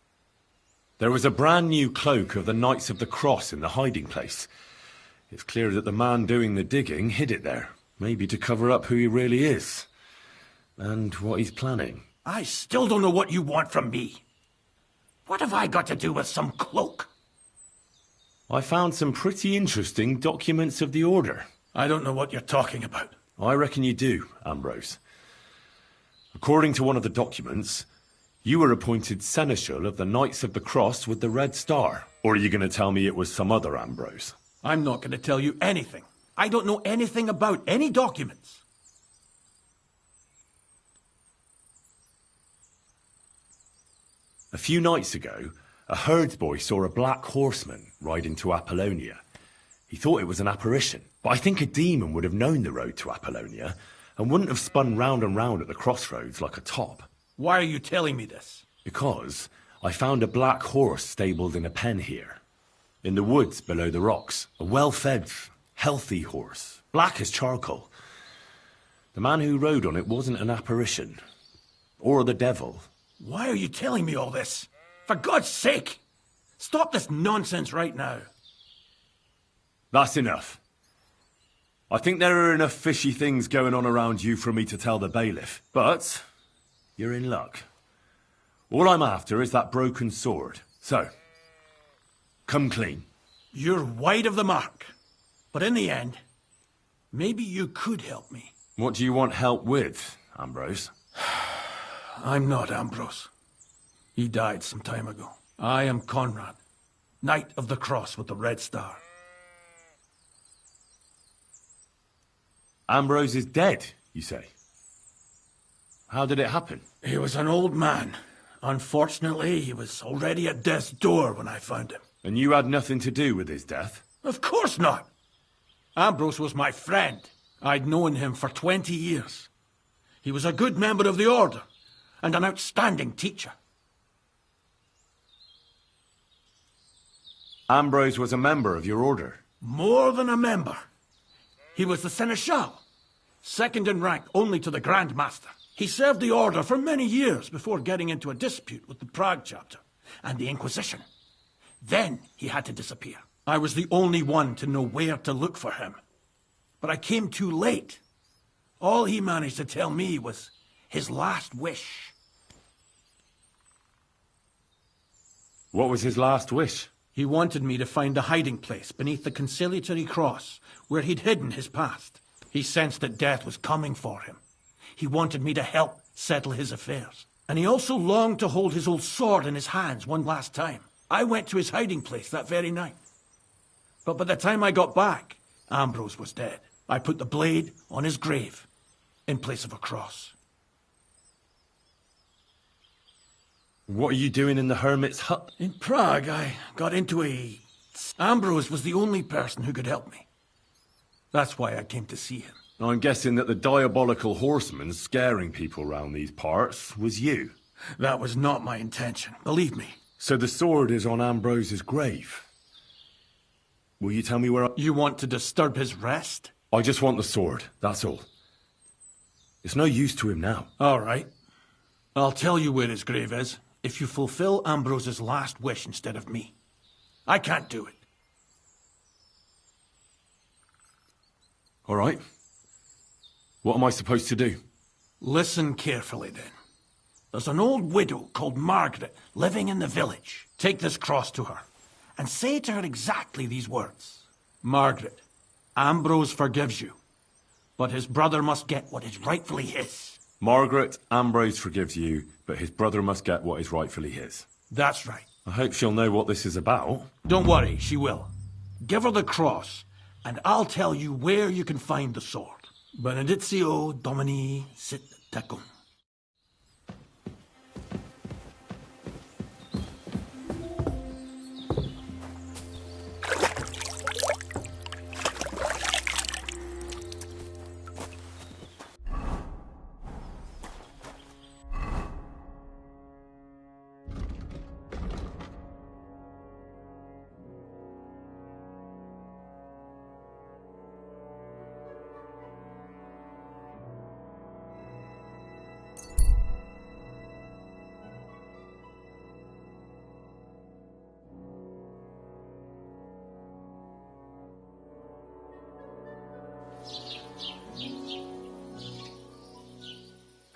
There was a brand new cloak of the Knights of the Cross in the hiding place. It's clear that the man doing the digging hid it there, maybe to cover up who he really is, and what he's planning. I still don't know what you want from me. What have I got to do with some cloak? I found some pretty interesting documents of the Order. I don't know what you're talking about. I reckon you do, Ambrose. According to one of the documents, you were appointed Seneschal of the Knights of the Cross with the Red Star. Or are you going to tell me it was some other Ambrose? I'm not going to tell you anything. I don't know anything about any documents. A few nights ago, a herdsboy saw a black horseman ride into Apollonia. He thought it was an apparition, but I think a demon would have known the road to Apollonia and wouldn't have spun round and round at the crossroads like a top. Why are you telling me this? Because I found a black horse stabled in a pen here. In the woods below the rocks. A well-fed, healthy horse. Black as charcoal. The man who rode on it wasn't an apparition. Or the devil. Why are you telling me all this? For God's sake! Stop this nonsense right now. That's enough. I think there are enough fishy things going on around you for me to tell the bailiff. But you're in luck. All I'm after is that broken sword. So, come clean. You're wide of the mark. But in the end, maybe you could help me. What do you want help with, Ambrose? I'm not Ambrose. He died some time ago. I am Conrad, Knight of the Cross with the Red Star. Ambrose is dead, you say? How did it happen? He was an old man. Unfortunately, he was already at death's door when I found him. And you had nothing to do with his death? Of course not. Ambrose was my friend. I'd known him for 20 years. He was a good member of the Order and an outstanding teacher. Ambrose was a member of your order? More than a member. He was the Seneschal, second in rank only to the Grand Master. He served the Order for many years before getting into a dispute with the Prague chapter and the Inquisition. Then he had to disappear. I was the only one to know where to look for him. But I came too late. All he managed to tell me was his last wish. What was his last wish? He wanted me to find a hiding place beneath the conciliatory cross where he'd hidden his past. He sensed that death was coming for him. He wanted me to help settle his affairs. And he also longed to hold his old sword in his hands one last time. I went to his hiding place that very night. But by the time I got back, Ambrose was dead. I put the blade on his grave, in place of a cross. What are you doing in the hermit's hut? In Prague, I got into a... Ambrose was the only person who could help me. That's why I came to see him. I'm guessing that the diabolical horseman scaring people round these parts was you. That was not my intention, believe me. So the sword is on Ambrose's grave. Will you tell me where You want to disturb his rest? I just want the sword, that's all. It's no use to him now. All right. I'll tell you where his grave is, if you fulfill Ambrose's last wish instead of me. I can't do it. All right. What am I supposed to do? Listen carefully, then. There's an old widow called Margaret living in the village. Take this cross to her, and say to her exactly these words. Margaret, Ambrose forgives you, but his brother must get what is rightfully his. Margaret, Ambrose forgives you, but his brother must get what is rightfully his. That's right. I hope she'll know what this is about. Don't worry, she will. Give her the cross, and I'll tell you where you can find the sword. Benedictio Domini sit tecum.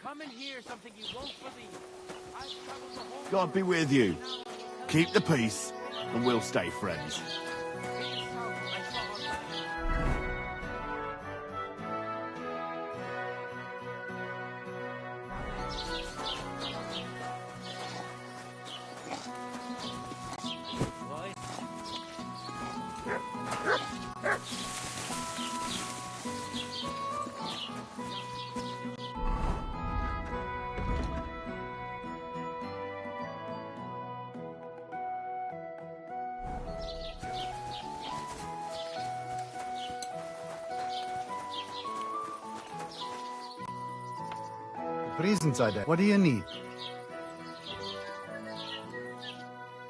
Come and hear something you won't believe. I've traveled the whole... God be with you. Keep the peace, and we'll stay friends. Gepriesen sei der. What do you need?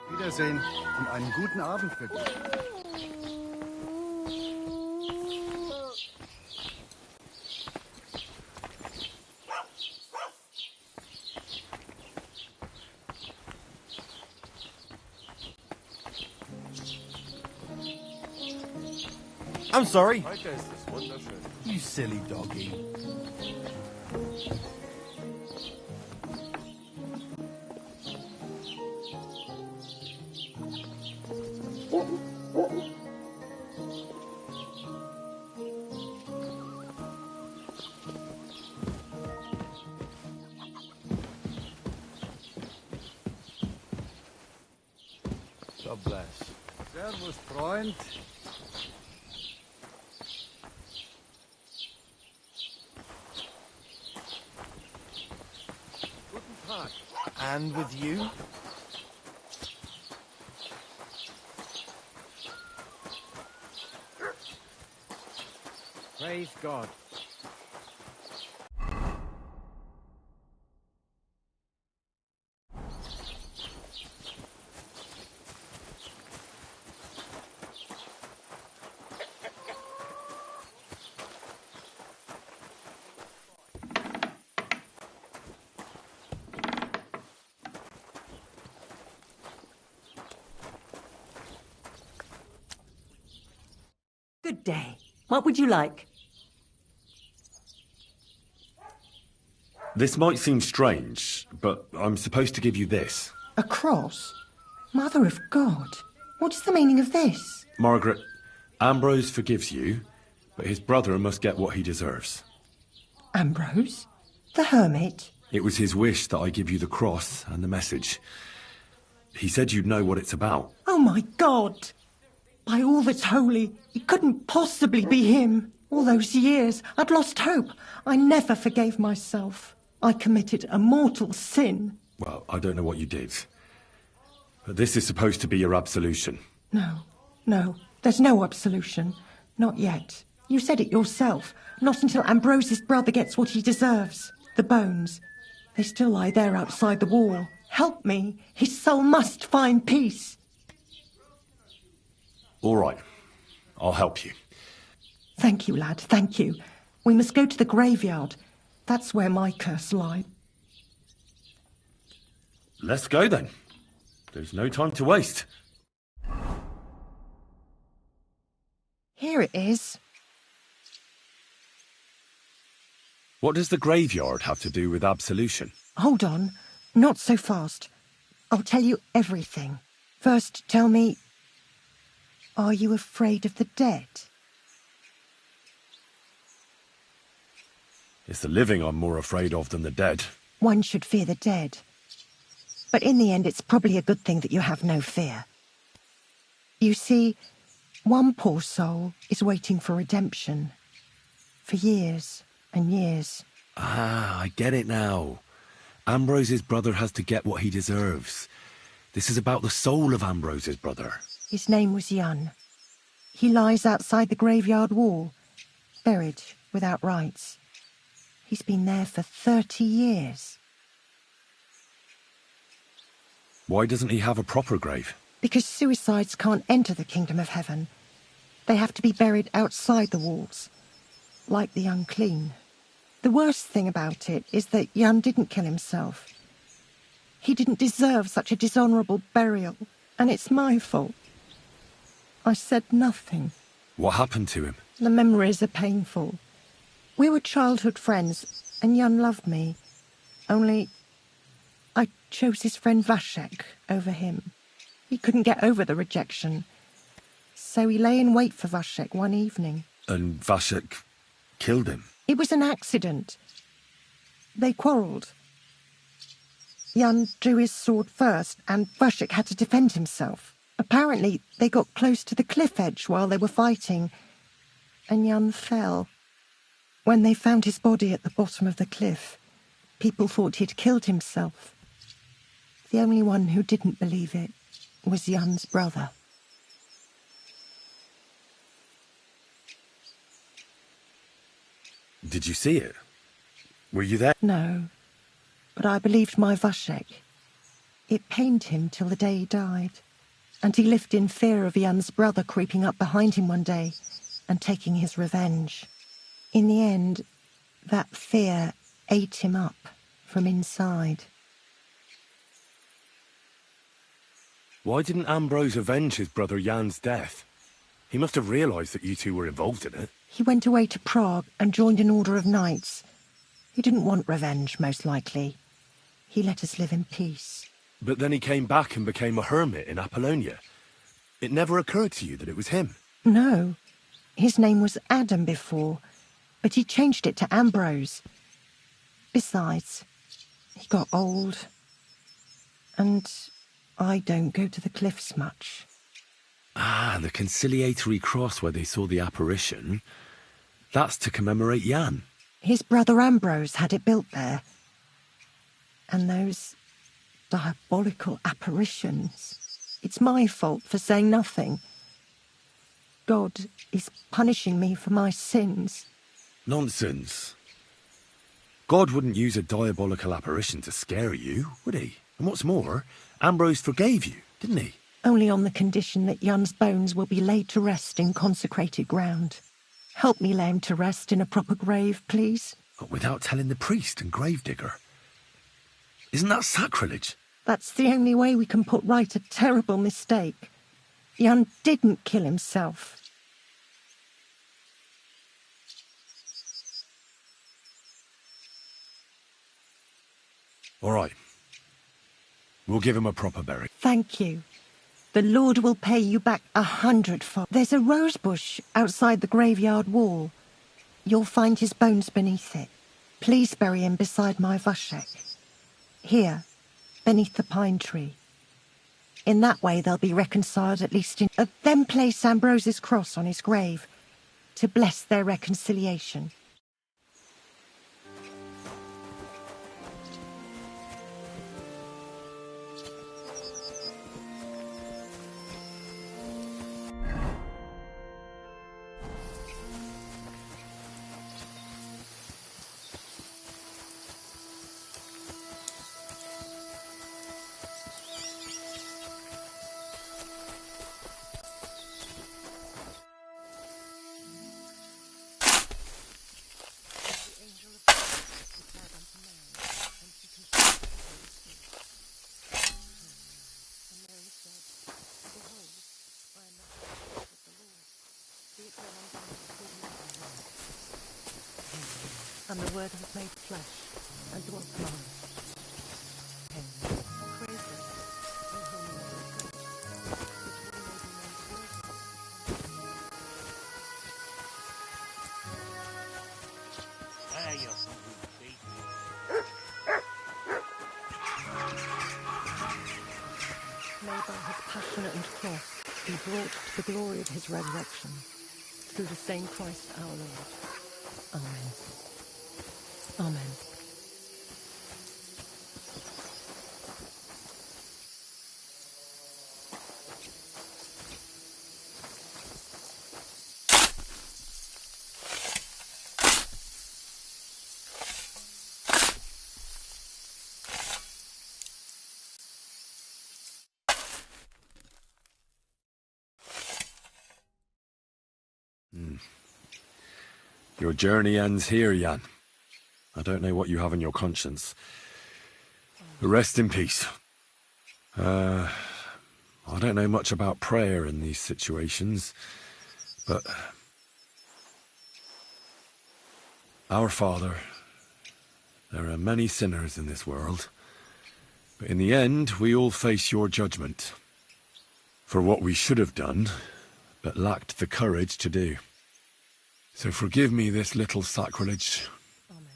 Wiedersehen und einen guten Abend für dich. I'm sorry. Heute ist es wunderschön. You silly doggy. God bless. Servus, Freund. Guten Tag. And with you? Praise God. Good day. What would you like? This might seem strange, but I'm supposed to give you this. A cross? Mother of God, what is the meaning of this? Margaret, Ambrose forgives you, but his brother must get what he deserves. Ambrose? The hermit? It was his wish that I give you the cross and the message. He said you'd know what it's about. Oh my God! By all that's holy, it couldn't possibly be him. All those years, I'd lost hope. I never forgave myself. I committed a mortal sin. Well, I don't know what you did. But this is supposed to be your absolution. No, there's no absolution. Not yet. You said it yourself. Not until Ambrose's brother gets what he deserves. The bones. They still lie there outside the wall. Help me. His soul must find peace. All right. I'll help you. Thank you, lad, thank you. We must go to the graveyard. That's where my curse lies. Let's go then. There's no time to waste. Here it is. What does the graveyard have to do with absolution? Hold on. Not so fast. I'll tell you everything. First, tell me, are you afraid of the dead? It's the living I'm more afraid of than the dead. One should fear the dead. But in the end, it's probably a good thing that you have no fear. You see, one poor soul is waiting for redemption. For years and years. Ah, I get it now. Ambrose's brother has to get what he deserves. This is about the soul of Ambrose's brother. His name was Jan. He lies outside the graveyard wall, buried without rites. He's been there for 30 years. Why doesn't he have a proper grave? Because suicides can't enter the kingdom of heaven. They have to be buried outside the walls, like the unclean. The worst thing about it is that Jan didn't kill himself. He didn't deserve such a dishonourable burial, and it's my fault. I said nothing. What happened to him? The memories are painful. We were childhood friends, and Jan loved me. Only, I chose his friend Vashek over him. He couldn't get over the rejection. So he lay in wait for Vashek one evening. And Vashek killed him? It was an accident. They quarrelled. Jan drew his sword first, and Vashek had to defend himself. Apparently, they got close to the cliff edge while they were fighting, and Jan fell. When they found his body at the bottom of the cliff, people thought he'd killed himself. The only one who didn't believe it was Jan's brother. Did you see it? Were you there? No, but I believed my Vashek. It pained him till the day he died, and he lived in fear of Jan's brother creeping up behind him one day and taking his revenge. In the end, that fear ate him up from inside. Why didn't Ambrose avenge his brother Jan's death? He must have realised that you two were involved in it. He went away to Prague and joined an order of knights. He didn't want revenge, most likely. He let us live in peace. But then he came back and became a hermit in Apollonia. It never occurred to you that it was him? No. His name was Adam before, but he changed it to Ambrose. Besides, he got old, and I don't go to the cliffs much. Ah, the conciliatory cross where they saw the apparition. That's to commemorate Jan. His brother Ambrose had it built there. And those diabolical apparitions. It's my fault for saying nothing. God is punishing me for my sins. Nonsense. God wouldn't use a diabolical apparition to scare you, would he? And what's more, Ambrose forgave you, didn't he? Only on the condition that Jan's bones will be laid to rest in consecrated ground. Help me lay him to rest in a proper grave, please. But without telling the priest and gravedigger. Isn't that sacrilege? That's the only way we can put right a terrible mistake. Jan didn't kill himself. All right. We'll give him a proper bury. Thank you. The Lord will pay you back 100-fold. There's a rose bush outside the graveyard wall. You'll find his bones beneath it. Please bury him beside my Vashek. Here, beneath the pine tree. In that way they'll be reconciled at least in... Then place Ambrose's cross on his grave to bless their reconciliation. And the Word was made flesh and dwelt among us. Praise the Lord, O holy name of God, There you see. May by his passion and cross be brought to the glory of his resurrection, through the same Christ our Lord. Amen. Amen. Your journey ends here, Jan. I don't know what you have on your conscience. But rest in peace. I don't know much about prayer in these situations, but... Our Father, there are many sinners in this world, but in the end, we all face your judgment for what we should have done, but lacked the courage to do. So forgive me this little sacrilege. Amen.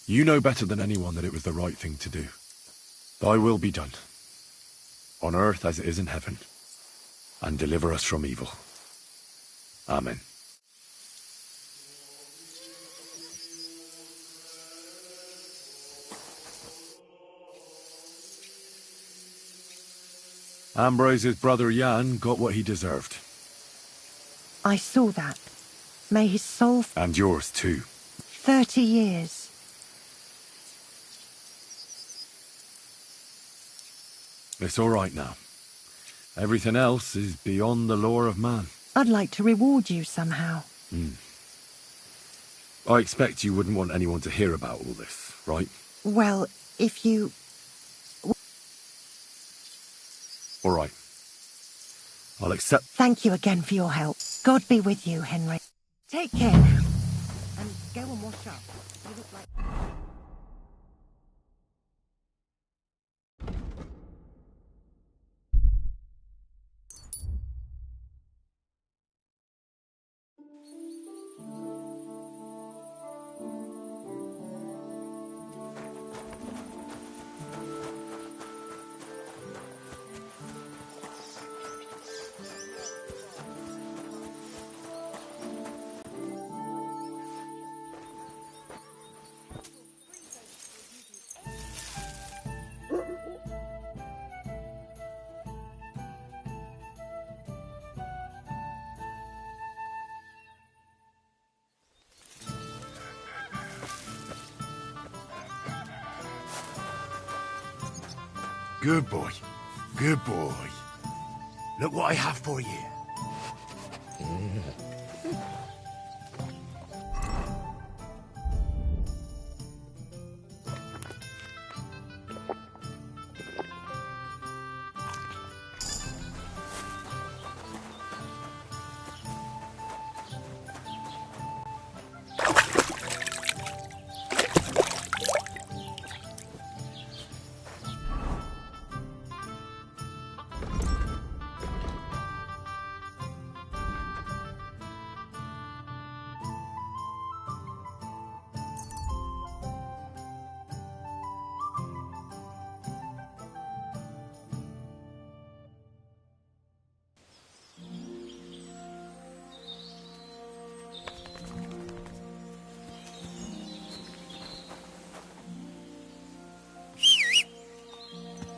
You know better than anyone that it was the right thing to do. Thy will be done, on earth as it is in heaven, and deliver us from evil. Amen. Ambrose's brother Jan got what he deserved. I saw that. May his soul... And yours too. 30 years. It's all right now. Everything else is beyond the law of man. I'd like to reward you somehow. I expect you wouldn't want anyone to hear about all this, right? Well, if you... All right. I'll accept... Thank you again for your help. God be with you, Henry. Take care now. And go and wash up. You look like... Good boy. Good boy. Look what I have for you.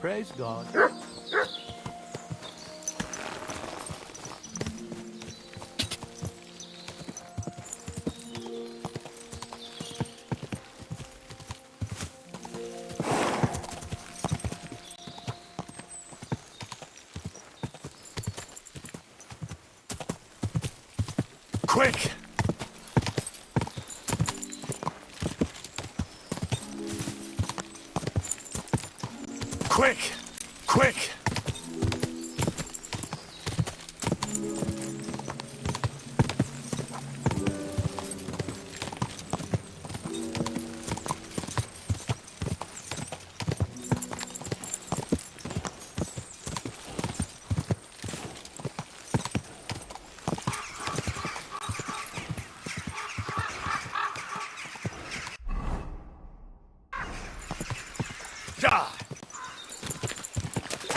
Praise God. Quick! Quick! Quick!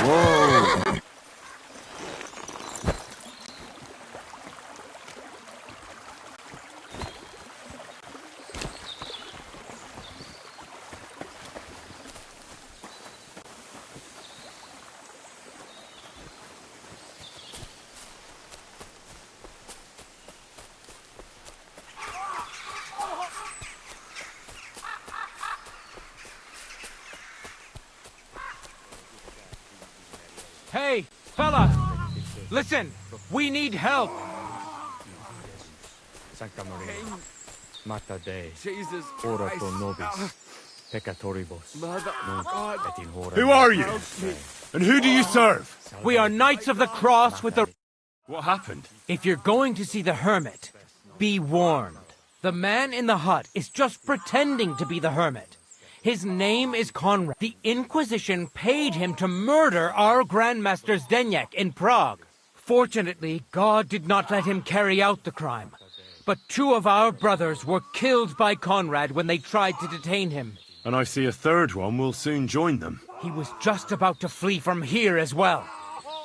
Whoa! Hey, fella! Listen, we need help! Sancta Maria, Mater Dei, Jesus ora Christ. pro nobis, peccatoribus, Mother nunc God. et in hora Who are you? mortis Dei. And who do you serve? We are Knights of the Cross with the... What happened? If you're going to see the hermit, be warned. The man in the hut is just pretending to be the hermit. His name is Conrad. The Inquisition paid him to murder our Grandmaster Zdeněk in Prague. Fortunately, God did not let him carry out the crime. But 2 of our brothers were killed by Conrad when they tried to detain him. And I see a third one will soon join them. He was just about to flee from here as well.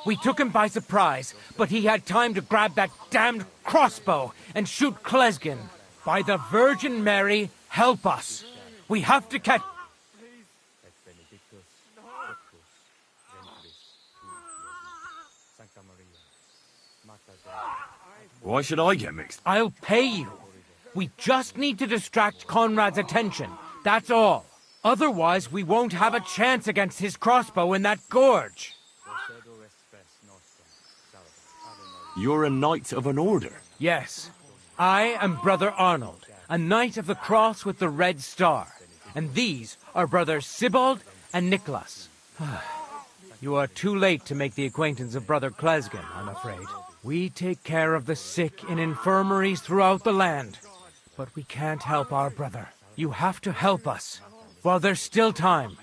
We took him by surprise, but he had time to grab that damned crossbow and shoot Klesgin. By the Virgin Mary, help us. We have to catch... Why should I get mixed? I'll pay you. We just need to distract Conrad's attention. That's all. Otherwise, we won't have a chance against his crossbow in that gorge. You're a knight of an order. Yes. I am Brother Arnold, a knight of the cross with the red star. And these are brothers Sibald and Nicholas. You are too late to make the acquaintance of Brother Klesgin, I'm afraid. We take care of the sick in infirmaries throughout the land. But we can't help our brother. You have to help us, while there's still time.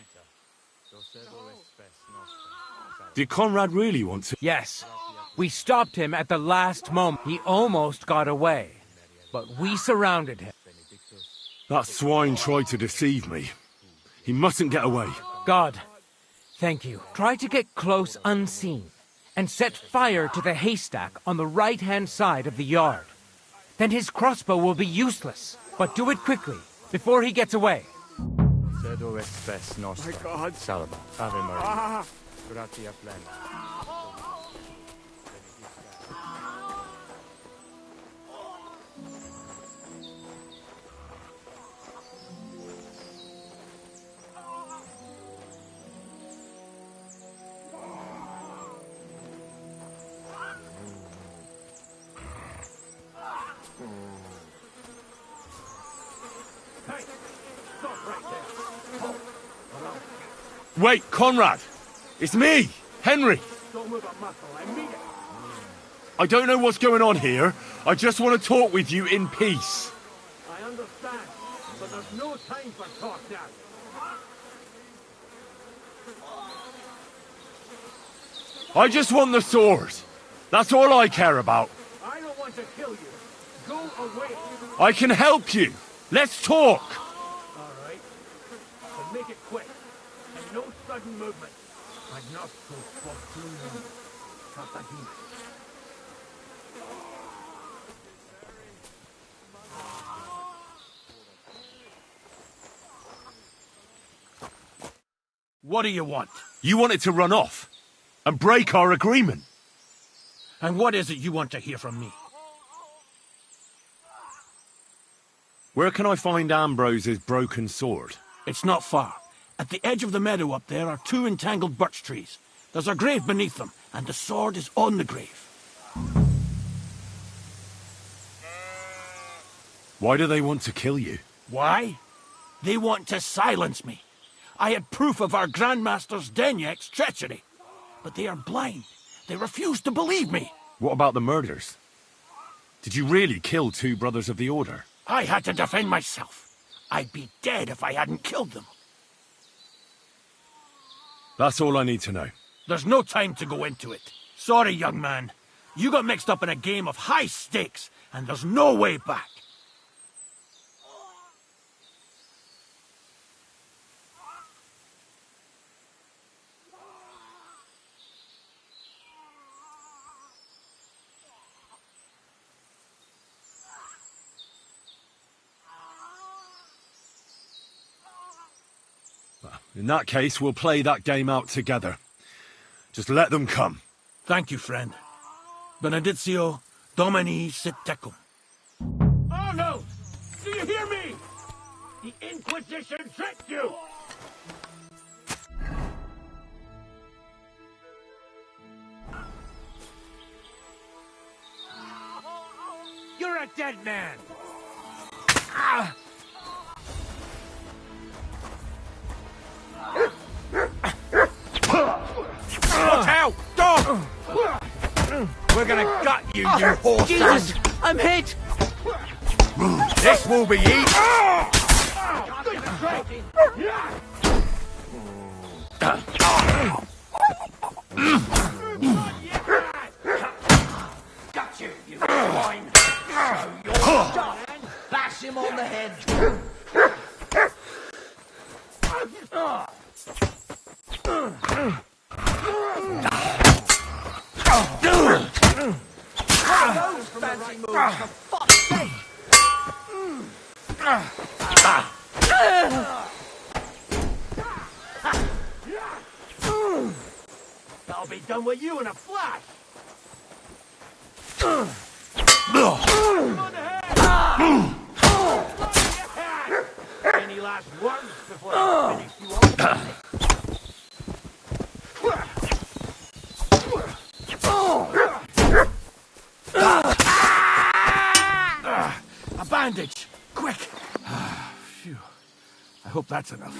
Did Conrad really want to? Yes. We stopped him at the last moment. He almost got away. But we surrounded him. That swine tried to deceive me. He mustn't get away. God, thank you. Try to get close unseen, and set fire to the haystack on the right-hand side of the yard. Then his crossbow will be useless. But do it quickly, before he gets away. Sedo et spes nostra, My God. salva, Ave Maria, Ah. gratia plena. Wait, Conrad! It's me, Henry! Don't move a muscle, I mean it. I don't know what's going on here. I just want to talk with you in peace. I understand, but there's no time for talk now. I just want the sword. That's all I care about. I don't want to kill you. Go away. I can help you. Let's talk. All right. But make it quick. And no sudden movement. Agnosco fortunum Cartagena. What do you want? You wanted to run off and break our agreement. And what is it you want to hear from me? Where can I find Ambrose's broken sword? It's not far. At the edge of the meadow up there are 2 entangled birch trees. There's a grave beneath them, and the sword is on the grave. Why do they want to kill you? Why? They want to silence me. I had proof of our Grandmaster's Denyek's treachery. But they are blind. They refuse to believe me. What about the murders? Did you really kill 2 brothers of the Order? I had to defend myself. I'd be dead if I hadn't killed them. That's all I need to know. There's no time to go into it. Sorry, young man. You got mixed up in a game of high stakes, and there's no way back. In that case, we'll play that game out together. Just let them come. Thank you, friend. Benedictio Domini sit tecum. Oh no! Do you hear me? The Inquisition tricked you! You're a dead man! Watch out! Dog! We're gonna gut you, you horse! Jesus! I'm hit! This will be easy! Got you, you swine! So you're done! Bash him on the head! Those fancy moves, for fuck's sake! I'll be done with you in a flash! Any last words before I finish you off? A bandage! Quick! Phew. I hope that's enough.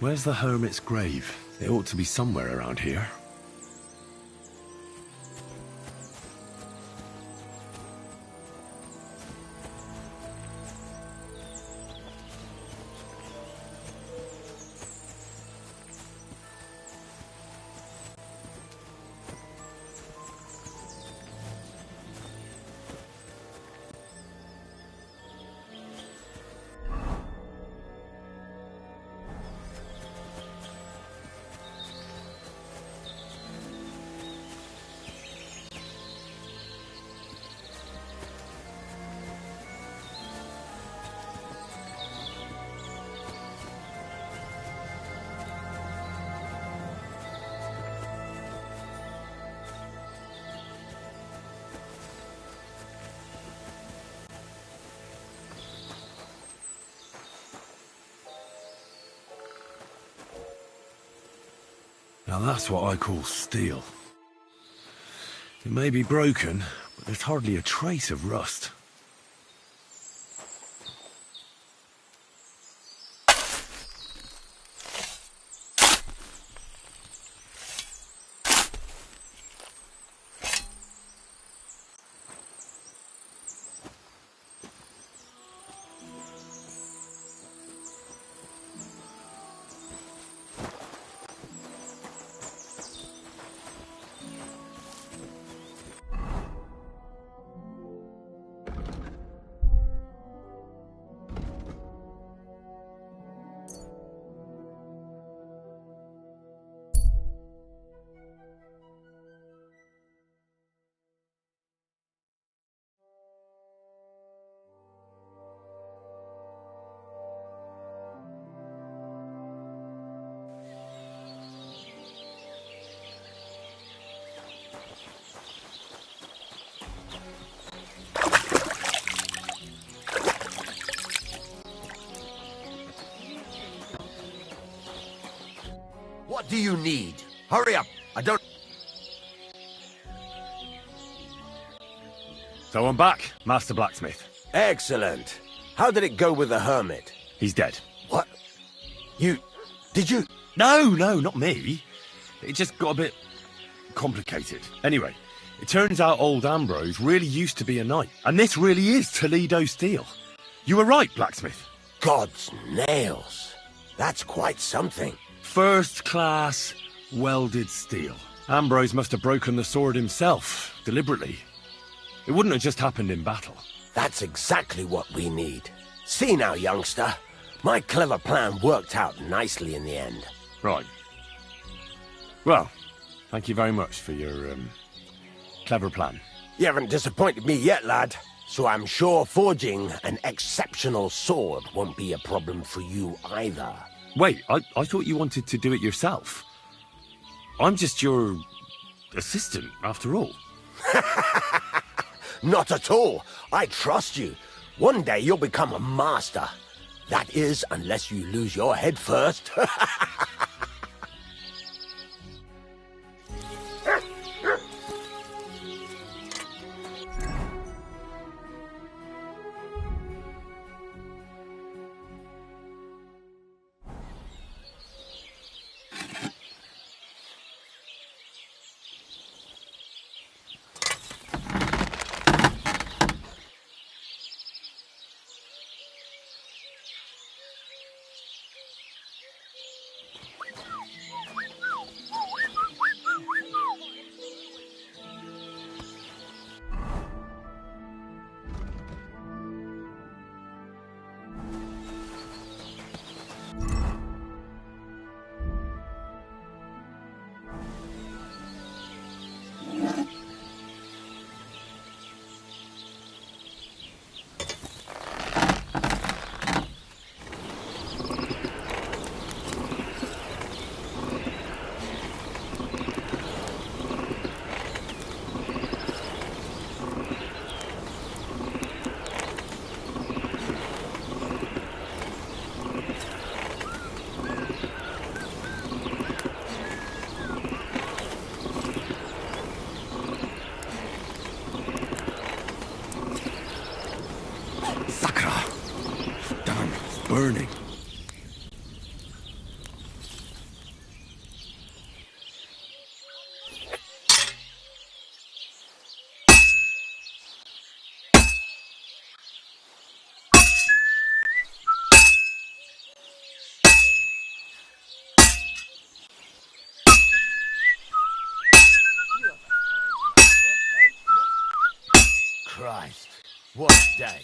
Where's the hermit's grave? It ought to be somewhere around here. Now that's what I call steel. It may be broken, but there's hardly a trace of rust. What do you need? Hurry up! I don't... So I'm back, Master Blacksmith. Excellent. How did it go with the hermit? He's dead. What? Did you... No, not me. It just got a bit complicated. Anyway, it turns out old Ambrose really used to be a knight. And this really is Toledo steel. You were right, Blacksmith. God's nails. That's quite something. First class welded steel. Ambrose must have broken the sword himself, deliberately. It wouldn't have just happened in battle. That's exactly what we need. See now, youngster. My clever plan worked out nicely in the end. Right. Well, thank you very much for your, clever plan. You haven't disappointed me yet, lad. So I'm sure forging an exceptional sword won't be a problem for you either. Wait, I thought you wanted to do it yourself. I'm just your assistant, after all. Not at all. I trust you. One day you'll become a master. That is, unless you lose your head first. Burning. What a day.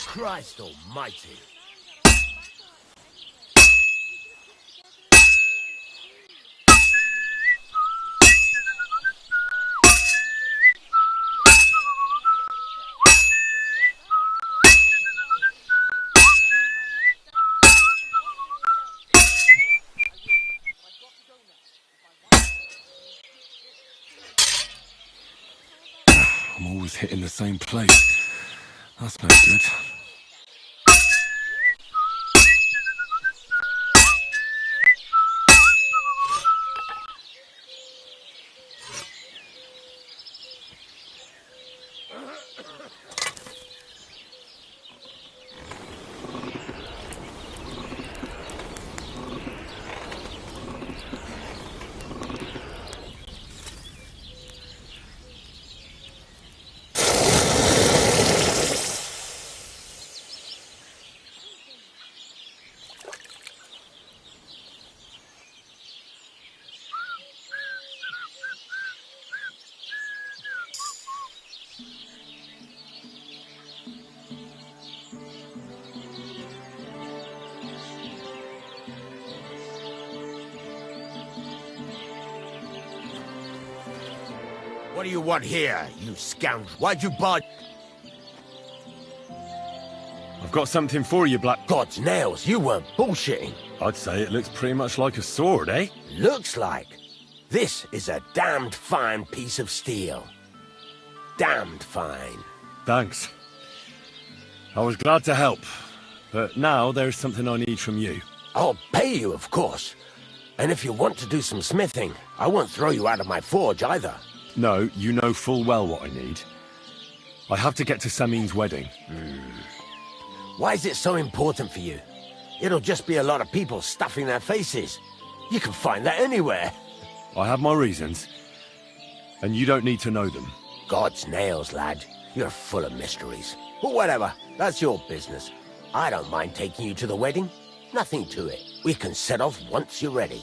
Christ almighty. I'm always hitting the same place. That's no good. What do you want here, you scoundrel? Why'd you buy? I've got something for you, Black... God's nails, you weren't bullshitting. I'd say it looks pretty much like a sword, eh? Looks like. This is a damned fine piece of steel. Damned fine. Thanks. I was glad to help. But now there's something I need from you. I'll pay you, of course. And if you want to do some smithing, I won't throw you out of my forge either. No, you know full well what I need. I have to get to Samin's wedding. Why is it so important for you? It'll just be a lot of people stuffing their faces. You can find that anywhere. I have my reasons. And you don't need to know them. God's nails, lad. You're full of mysteries. But whatever, that's your business. I don't mind taking you to the wedding. Nothing to it. We can set off once you're ready.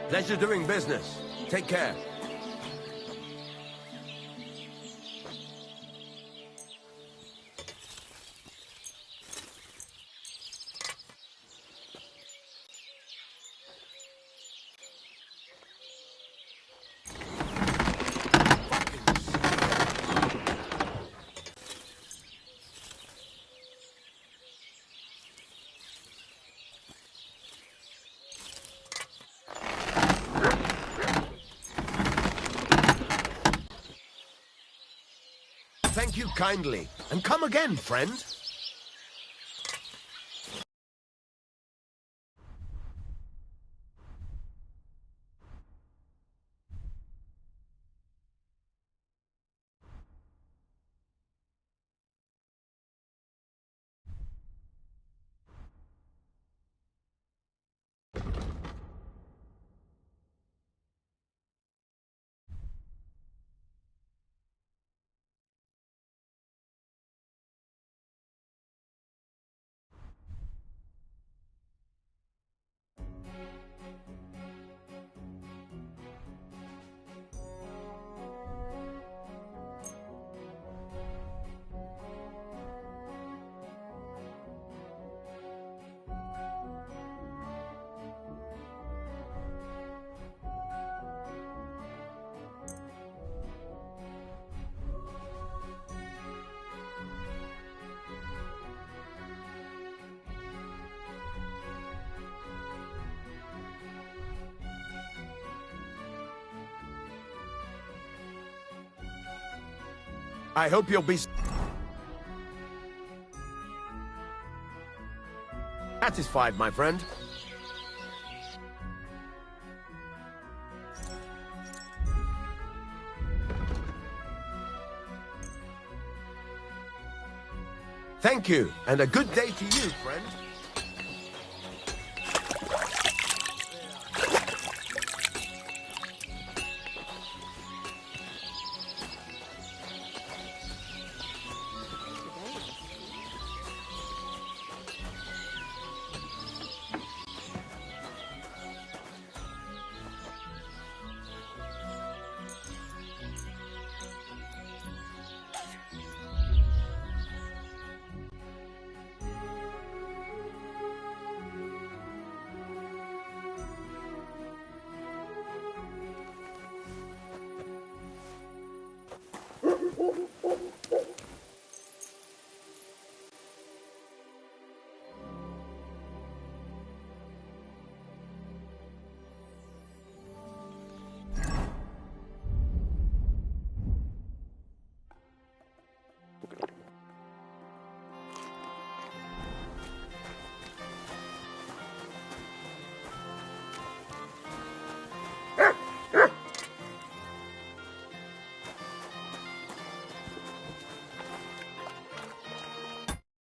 Pleasure doing business. Take care. kindly, and come again, friend. I hope you'll be satisfied, my friend. Thank you, and a good day to you, friend.